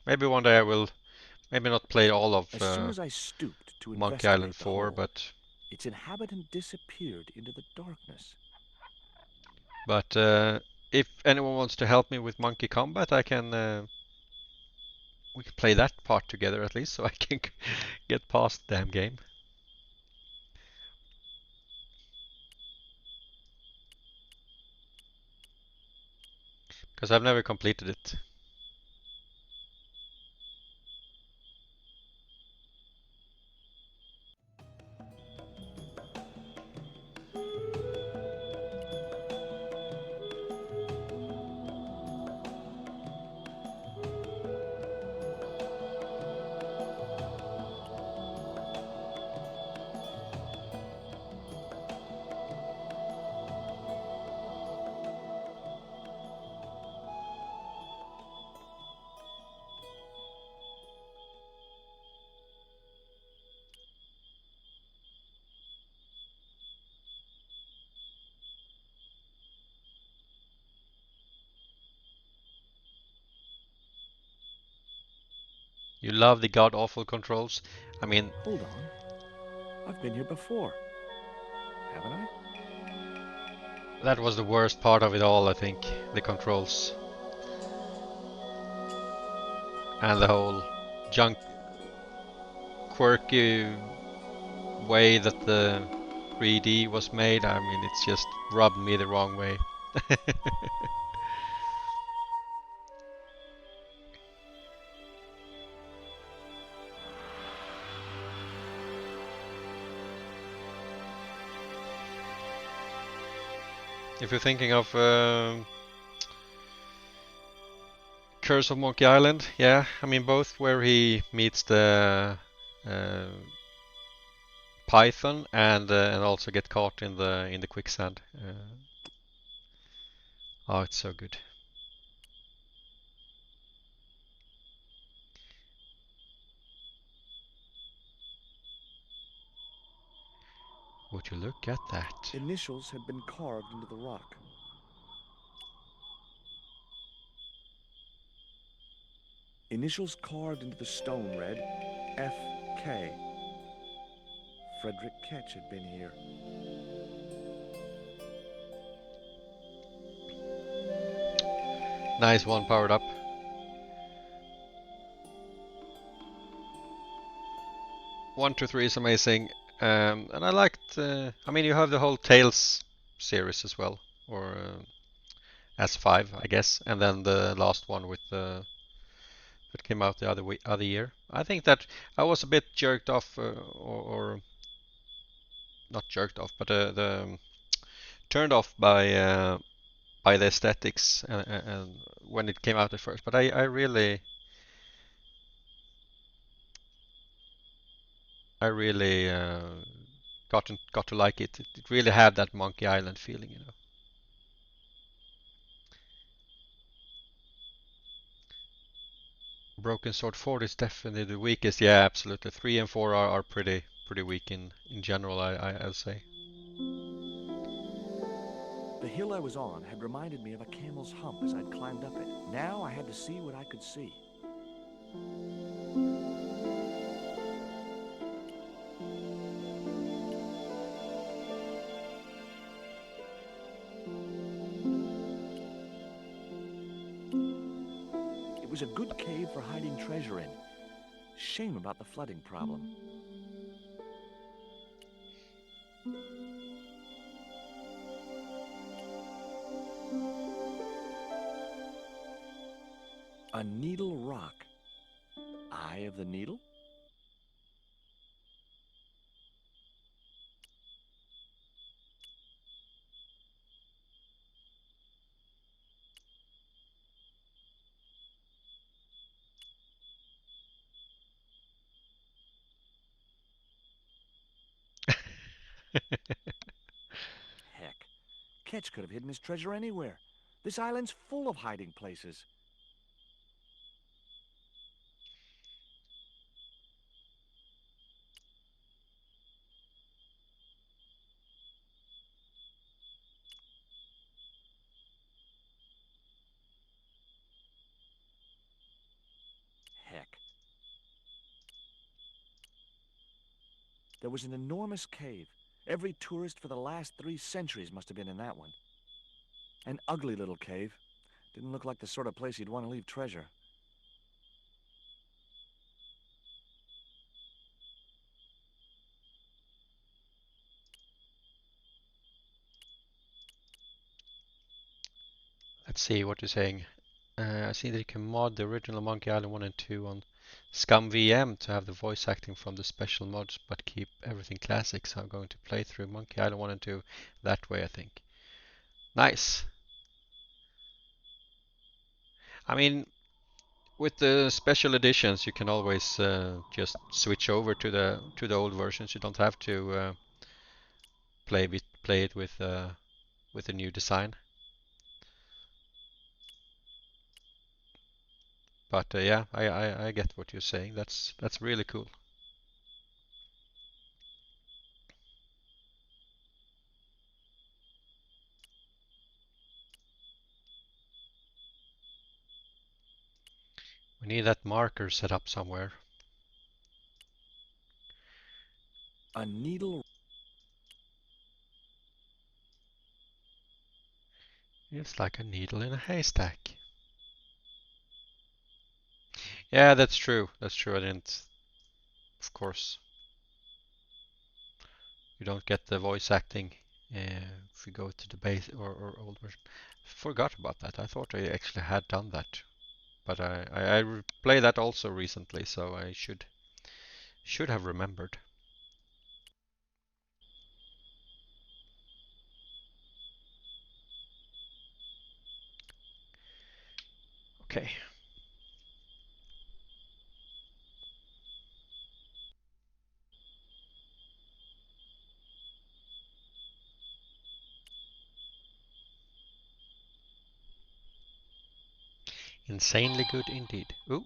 Maybe one day I will, maybe not play all of As soon as I stooped to Monkey investigate Island the 4, hole, but its inhabitant disappeared into the darkness. if anyone wants to help me with Monkey Combat, I can. We can play that part together at least, so I can get past the damn game. Because I've never completed it. You love the god-awful controls. I mean... Hold on. I've been here before. Haven't I? That was the worst part of it all, I think. The controls. And the whole junk... quirky way that the 3D was made. I mean, it's just rubbed me the wrong way. If you're thinking of Curse of Monkey Island, yeah, I mean both where he meets the python and also get caught in the quicksand. Oh, it's so good. Would you look at that? Initials had been carved into the rock. Initials carved into the stone read F.K. Frederick Ketch had been here. Nice one, powered up. One, two, three is amazing. And I liked, I mean, you have the whole Tales series as well, or S5, I guess, and then the last one with that came out the other year. I think that I was a bit jerked off, or not jerked off, but turned off by the aesthetics and when it came out at first. But I really I really got to like it. It really had that Monkey Island feeling, you know. Broken Sword 4 is definitely the weakest. Yeah, absolutely. 3 and 4 are pretty weak in general, I'll say. The hill I was on had reminded me of a camel's hump as I'd climbed up it. Now I had to see what I could see. It was a good cave for hiding treasure in. Shame about the flooding problem. A needle rock. Eye of the needle? Heck, Ketch could have hidden his treasure anywhere. This island's full of hiding places. Heck. There was an enormous cave. Every tourist for the last 3 centuries must have been in that one. An ugly little cave. Didn't look like the sort of place you'd want to leave treasure. Let's see what you're saying. I see that you can mod the original Monkey Island 1 and 2 on Scum VM to have the voice acting from the special mods, but keep everything classic. So I'm going to play through Monkey Island 1 and 2 that way, I think. Nice. I mean, with the special editions, you can always just switch over to the old versions. You don't have to play it with a new design. But yeah, I get what you're saying. That's really cool. We need that marker set up somewhere. A needle. It's like a needle in a haystack. Yeah, that's true. That's true. I didn't, of course. You don't get the voice acting if you go to the base or old version. Forgot about that. I thought I actually had done that, but I played that also recently, so I should have remembered. Okay. Insanely good indeed. Ooh.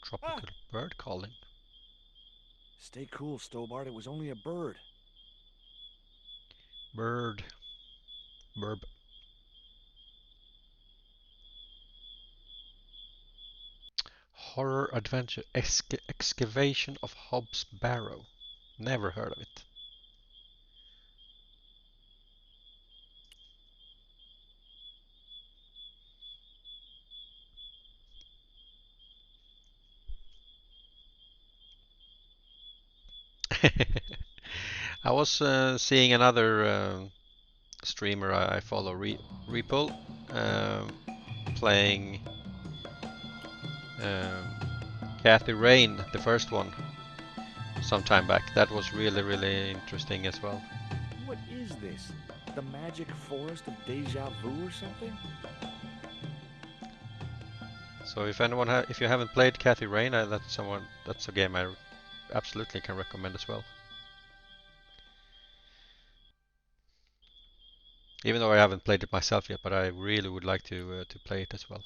Tropical bird calling. Stay cool, Stobart. It was only a bird. Bird. Burb. Horror adventure excavation of Hobbs Barrow. Never heard of it. I was seeing another streamer I follow, Repo, playing Kathy Rain, the first one, some time back. That was really interesting as well. What is this? The magic forest of deja vu or something? So if anyone if you haven't played Kathy Rain, that's a game I absolutely can recommend as well. Even though I haven't played it myself yet, but I really would like to play it as well.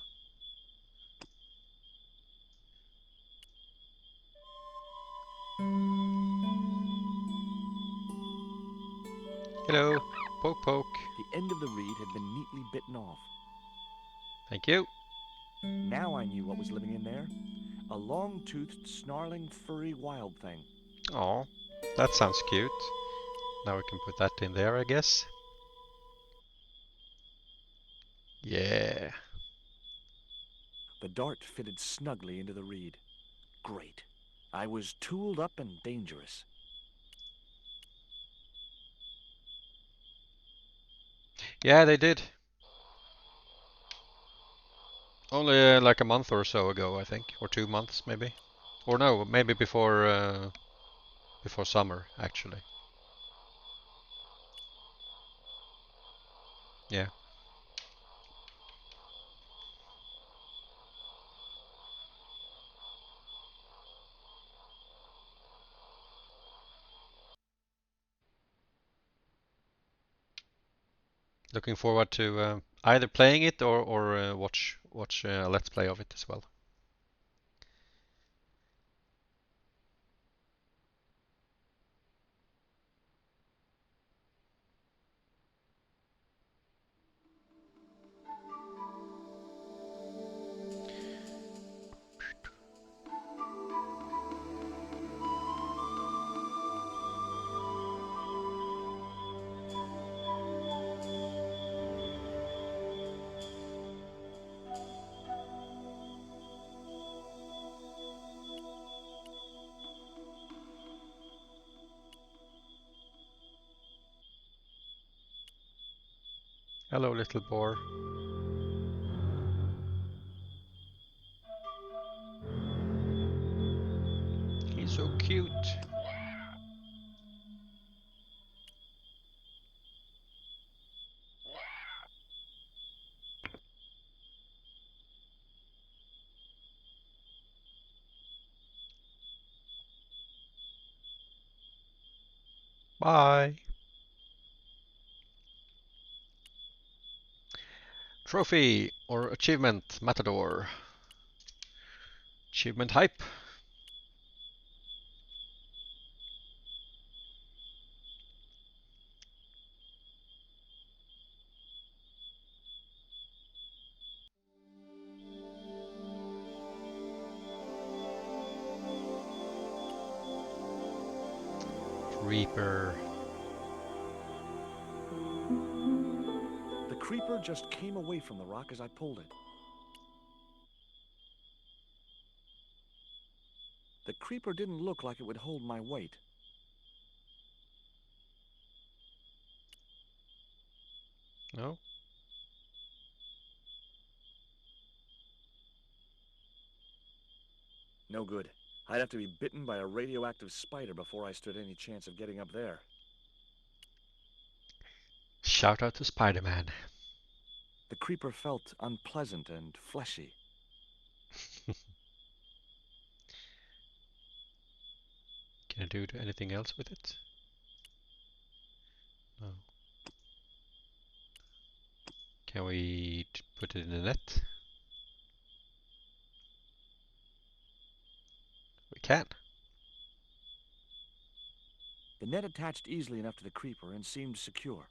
Hello, poke poke. The end of the reed had been neatly bitten off. Thank you. Now I knew what was living in there. A long-toothed, snarling, furry wild thing. Oh, that sounds cute. Now we can put that in there, I guess. Yeah. The dart fitted snugly into the reed. Great. I was tooled up and dangerous. Yeah, they did. Only like a month or so ago, I think, or 2 months maybe, or no, maybe before summer actually. Yeah. Looking forward to either playing it or watch a let's play of it as well. Hello, little boar. He's so cute. Bye. Trophy or achievement, Matador. Achievement hype. Reaper. The creeper just came away from the rock as I pulled it. The creeper didn't look like it would hold my weight. No? No good. I'd have to be bitten by a radioactive spider before I stood any chance of getting up there. Shout out to Spider-Man. The creeper felt unpleasant and fleshy. Can I do anything else with it? No. Can we put it in the net? We can. The net attached easily enough to the creeper and seemed secure.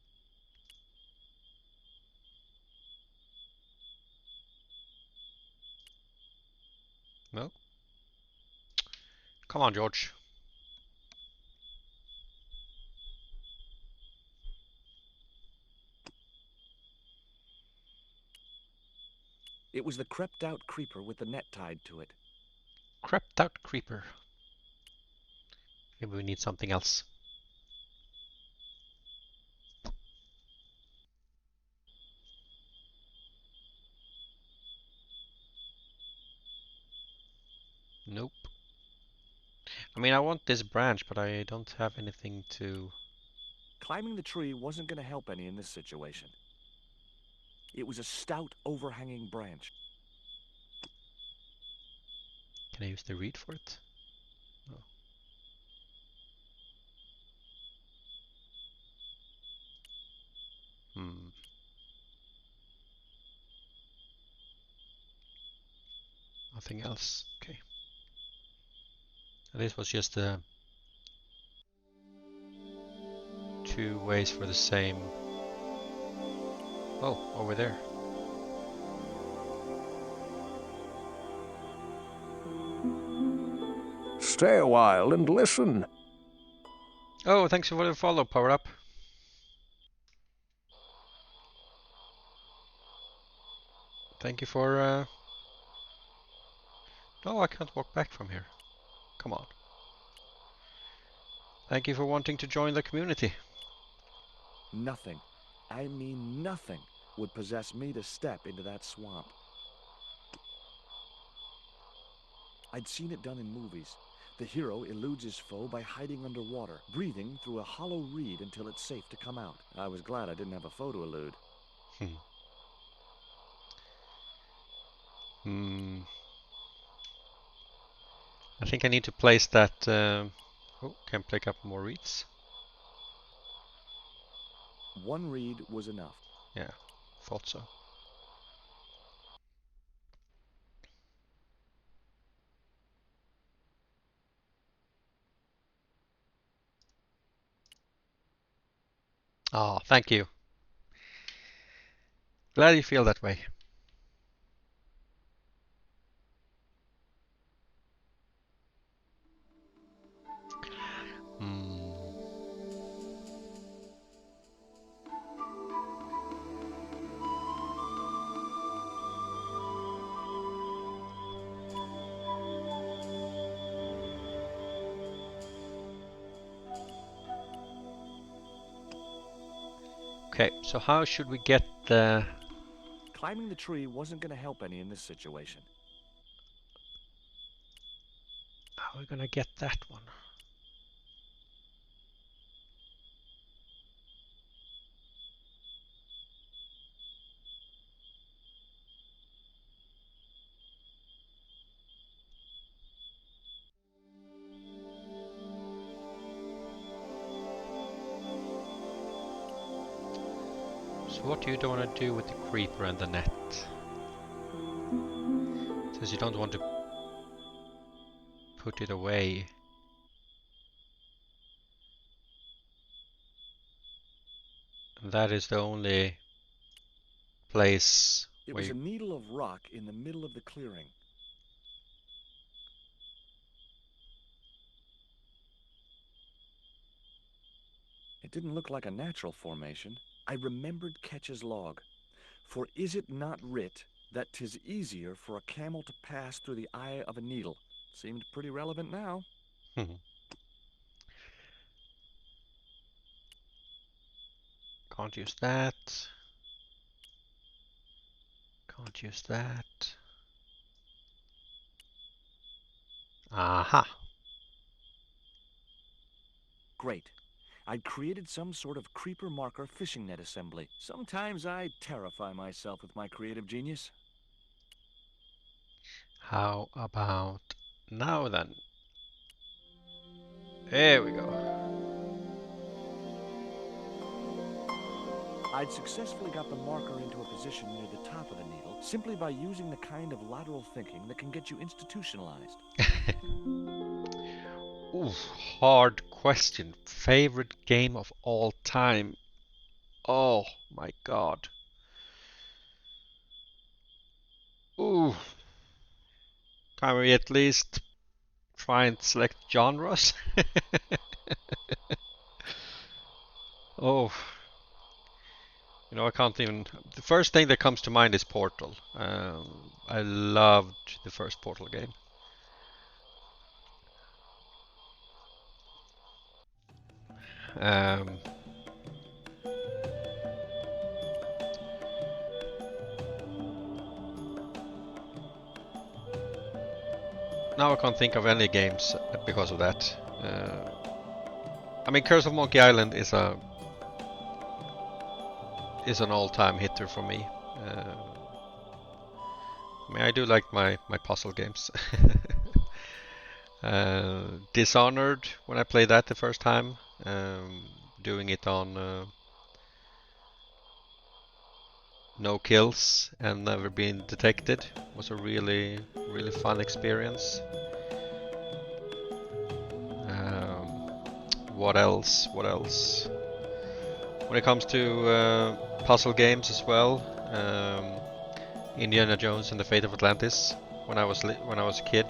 No? Come on, George. It was the crept-out creeper with the net tied to it. Crept out creeper. Maybe we need something else. Nope. I mean, I want this branch, but I don't have anything to... Climbing the tree wasn't going to help any in this situation. It was a stout, overhanging branch. Can I use the reed for it? No. Nothing else. Okay. This was just two ways for the same. Oh, over there. Stay a while and listen. Oh, thanks for the follow, Power Up. Thank you for... No, I can't walk back from here. Come on. Thank you for wanting to join the community. Nothing, I mean nothing, would possess me to step into that swamp. I'd seen it done in movies. The hero eludes his foe by hiding underwater, breathing through a hollow reed until it's safe to come out. I was glad I didn't have a foe to elude. I think I need to place that... Oh, can pick up more reeds. One reed was enough. Yeah, thought so. Ah, thank you. Glad you feel that way. Okay, so how should we get the... Climbing the tree wasn't going to help any in this situation. How are we gonna get that one? So what do you want to do with the creeper and the net? Says you don't want to put it away. And that is the only place It where was a you... needle of rock in the middle of the clearing. It didn't look like a natural formation. I remembered Ketch's log. For is it not writ that 'tis easier for a camel to pass through the eye of a needle? Seemed pretty relevant now. Can't use that. Can't use that. Aha! Great. I'd created some sort of creeper marker fishing net assembly. Sometimes I terrify myself with my creative genius. How about now then? There we go. I'd successfully got the marker into a position near the top of the needle simply by using the kind of lateral thinking that can get you institutionalized. Ooh, hard question. Favorite game of all time? Oh my god. Ooh. Can we at least try and select genres? Oh. You know, I can't even... The first thing that comes to mind is Portal. I loved the first Portal game. Now I can't think of any games because of that. I mean, Curse of Monkey Island is an all-time hitter for me. I mean, I do like my puzzle games. Dishonored, when I played that the first time, doing it on no kills and never been detected. Was a really fun experience. What else? When it comes to puzzle games as well, Indiana Jones and the Fate of Atlantis. When I was a kid,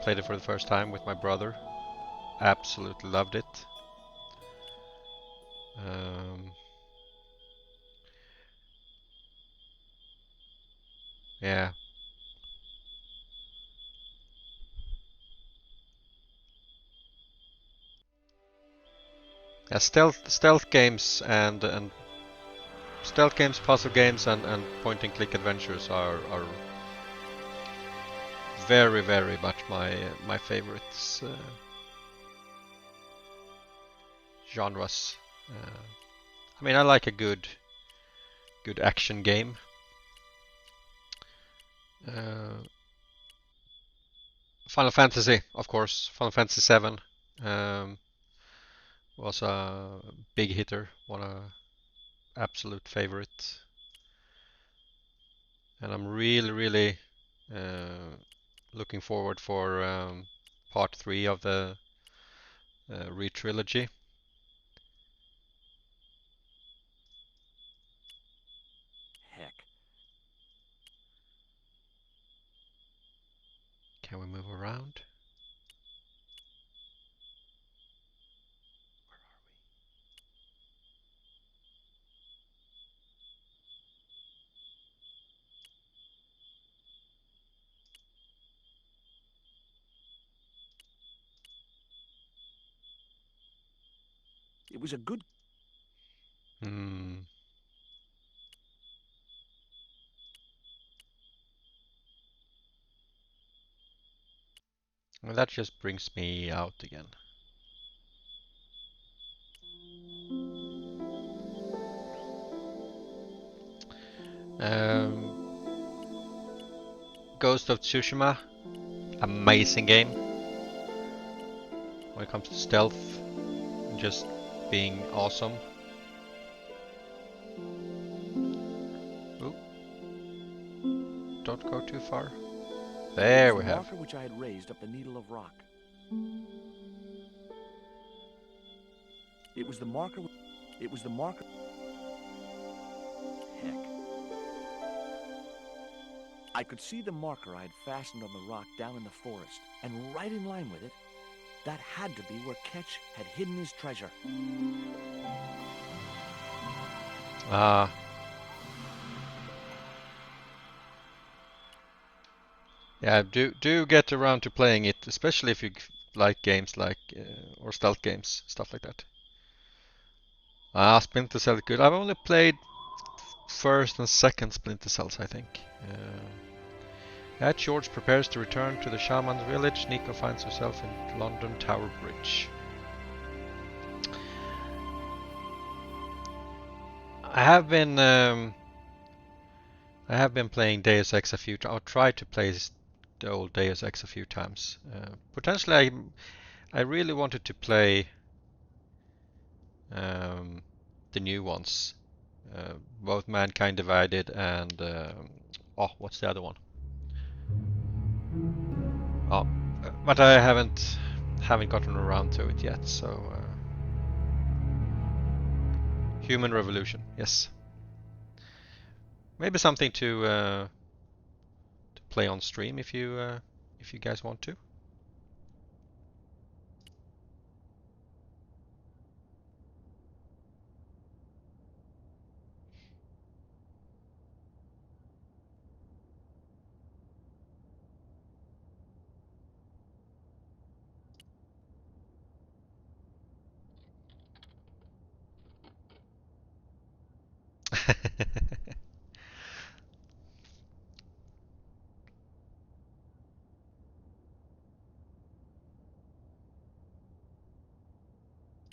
played it for the first time with my brother. Absolutely loved it. Yeah. Yeah, stealth games and stealth games, puzzle games, and point and click adventures are very much my favorites genres. I mean, I like a good action game. Final Fantasy, of course. Final Fantasy 7 was a big hitter, one absolute favorite. And I'm really looking forward for part 3 of the re-trilogy. Heck. Can we move around? It was a good... Well, that just brings me out again. Ghost of Tsushima, amazing game. When it comes to stealth, just being awesome. Ooh. Don't go too far. There we have. The marker which I had raised up the needle of rock. It was the marker... It was the marker... Heck. I could see the marker I had fastened on the rock down in the forest, and right in line with it, that had to be where Ketch had hidden his treasure. Ah. Yeah, do get around to playing it, especially if you like games like or stealth games, stuff like that. Ah, Splinter Cell, good. I've only played first and second Splinter Cells, I think. George prepares to return to the shaman's village. Nico finds herself in London Tower Bridge. I have been playing Deus Ex a few times. I'll try to play the old Deus Ex a few times. Potentially, I really wanted to play the new ones, both Mankind Divided and what's the other one? Oh, but I haven't gotten around to it yet. So, Human Revolution, yes. Maybe something to play on stream if you guys want to.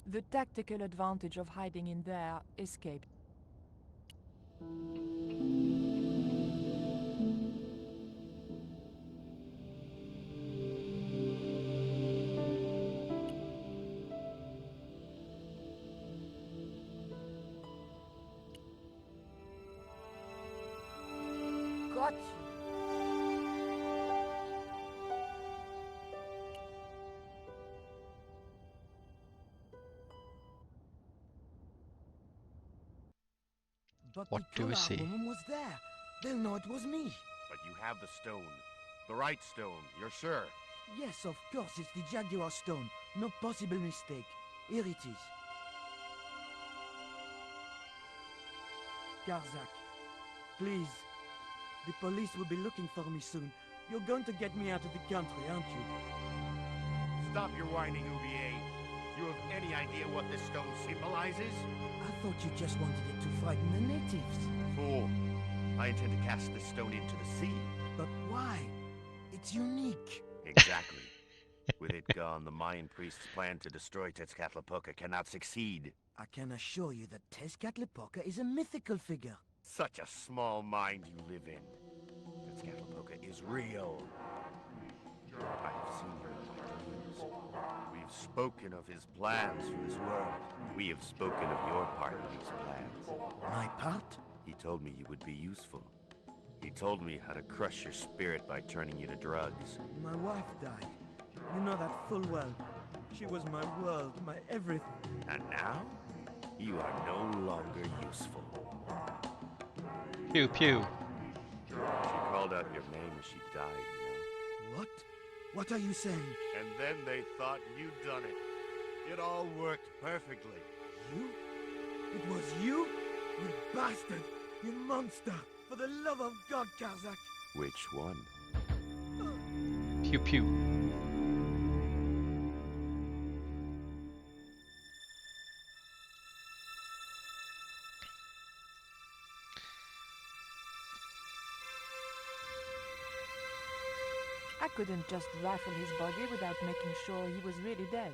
The tactical advantage of hiding in there escaped. got you. But What the do we Kolar see? woman was there. They'll know it was me. But you have the stone. The right stone, you're sure? Yes, of course, it's the Jaguar stone. No possible mistake. Here it is. Karzak, please. The police will be looking for me soon. You're going to get me out of the country, aren't you? Stop your whining, Ubier. Do you have any idea what this stone symbolizes? I thought you just wanted it to frighten the natives. Fool. I intend to cast this stone into the sea. But why? It's unique. Exactly. With it gone, the Mayan priest's plan to destroy Tezcatlipoca cannot succeed. I can assure you that Tezcatlipoca is a mythical figure. Such a small mind you live in. Tezcatlipoca is real. I have seen him in my dreams. We've spoken of his plans for this world. We have spoken of your part in these plans. My part? He told me you would be useful. He told me how to crush your spirit by turning you to drugs. My wife died. You know that full well. She was my world, my everything. And now, you are no longer useful. Pew pew. She called out your name as she died, you know. What? What are you saying? And then they thought you'd done it. It all worked perfectly. You? It was you? You bastard! You monster! For the love of God, Karzak! Which one? Pew pew. I couldn't just rifle his body without making sure he was really dead.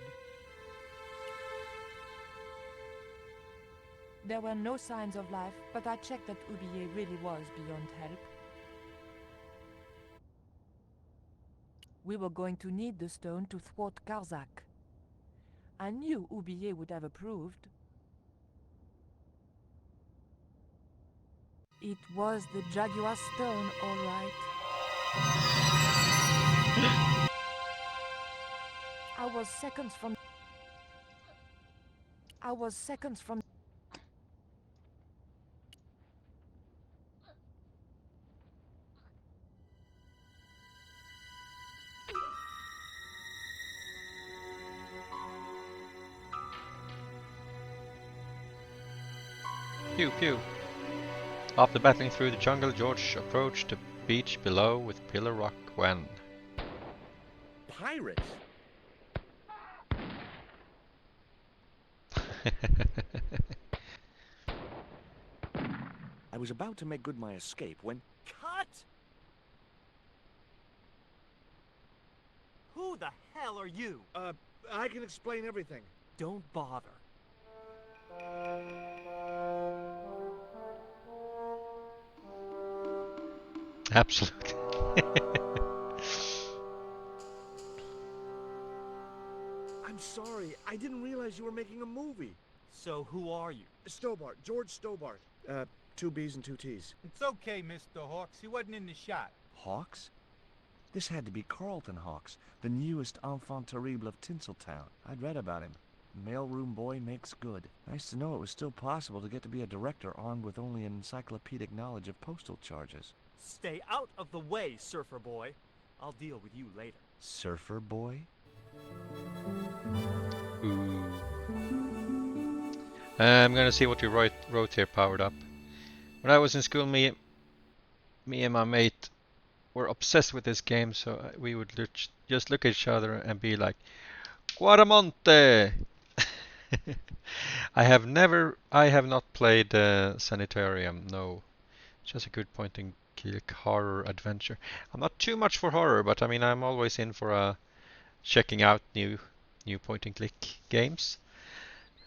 There were no signs of life, but I checked that Ubier really was beyond help. We were going to need the stone to thwart Karzak. I knew Ubier would have approved. It was the Jaguar stone, all right. I was seconds from... Pew pew. After battling through the jungle, George approached the beach below with Pillar Rock Gwen. Pirates? I was about to make good my escape when... Cut! Who the hell are you? I can explain everything. Don't bother. Absolutely. I'm sorry. I didn't realize you were making a movie. So who are you? Stobart. George Stobart. 2 B's and 2 T's. It's okay, Mr. Hawks. He wasn't in the shot. Hawks? This had to be Carlton Hawks, the newest enfant terrible of Tinseltown. I'd read about him. Mailroom boy makes good. Nice to know it was still possible to get to be a director armed with only an encyclopedic knowledge of postal charges. Stay out of the way, surfer boy. I'll deal with you later. Surfer boy? Ooh. I'm gonna see what you wrote here, Powered Up. When I was in school, me and my mate were obsessed with this game, so we would just look at each other and be like, Guaramonte! I have not played Sanitarium, no. Just a good point and click horror adventure. I'm not too much for horror, but I mean, I'm always in for checking out new point and click games.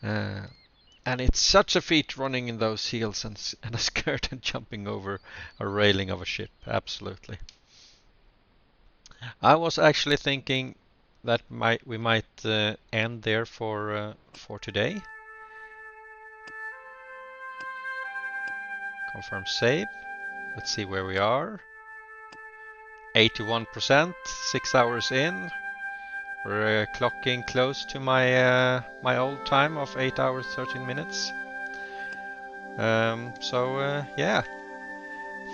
And it's such a feat running in those heels and a skirt and jumping over a railing of a ship. Absolutely. I was actually thinking that we might end there for today. Confirm save. Let's see where we are. 81%, 6 hours in. We're clocking close to my my old time of 8 hours 13 minutes. Yeah,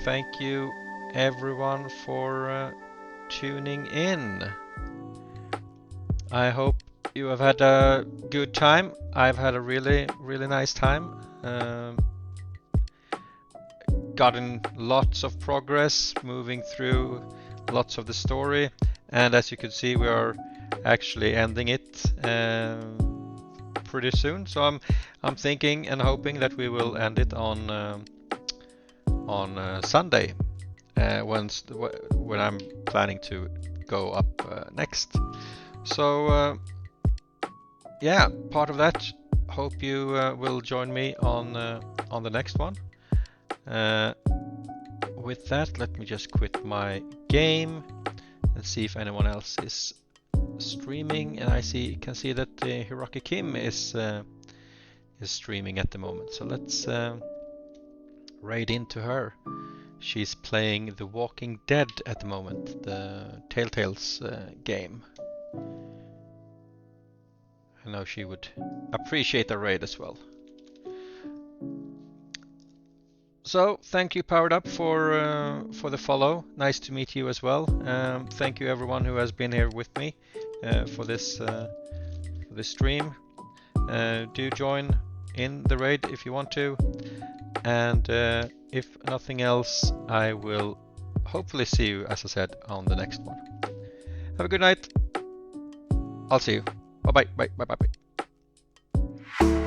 thank you everyone for tuning in. I hope you have had a good time. I've had a really nice time. Gotten lots of progress, moving through lots of the story, and as you can see, we are actually ending it pretty soon. So I'm thinking and hoping that we will end it on Sunday, when I'm planning to go up next. So yeah, part of that. Hope you will join me on the next one. With that, let me just quit my game and see if anyone else is streaming. And I can see that Hiroki Kim is streaming at the moment. So let's raid into her. She's playing The Walking Dead at the moment, the Telltale's game. I know she would appreciate the raid as well. So thank you, Powered Up, for the follow. Nice to meet you as well. Thank you everyone who has been here with me for this stream. Do join in the raid if you want to, and if nothing else, I will hopefully see you, as I said, on the next one. Have a good night. I'll see you. Bye bye.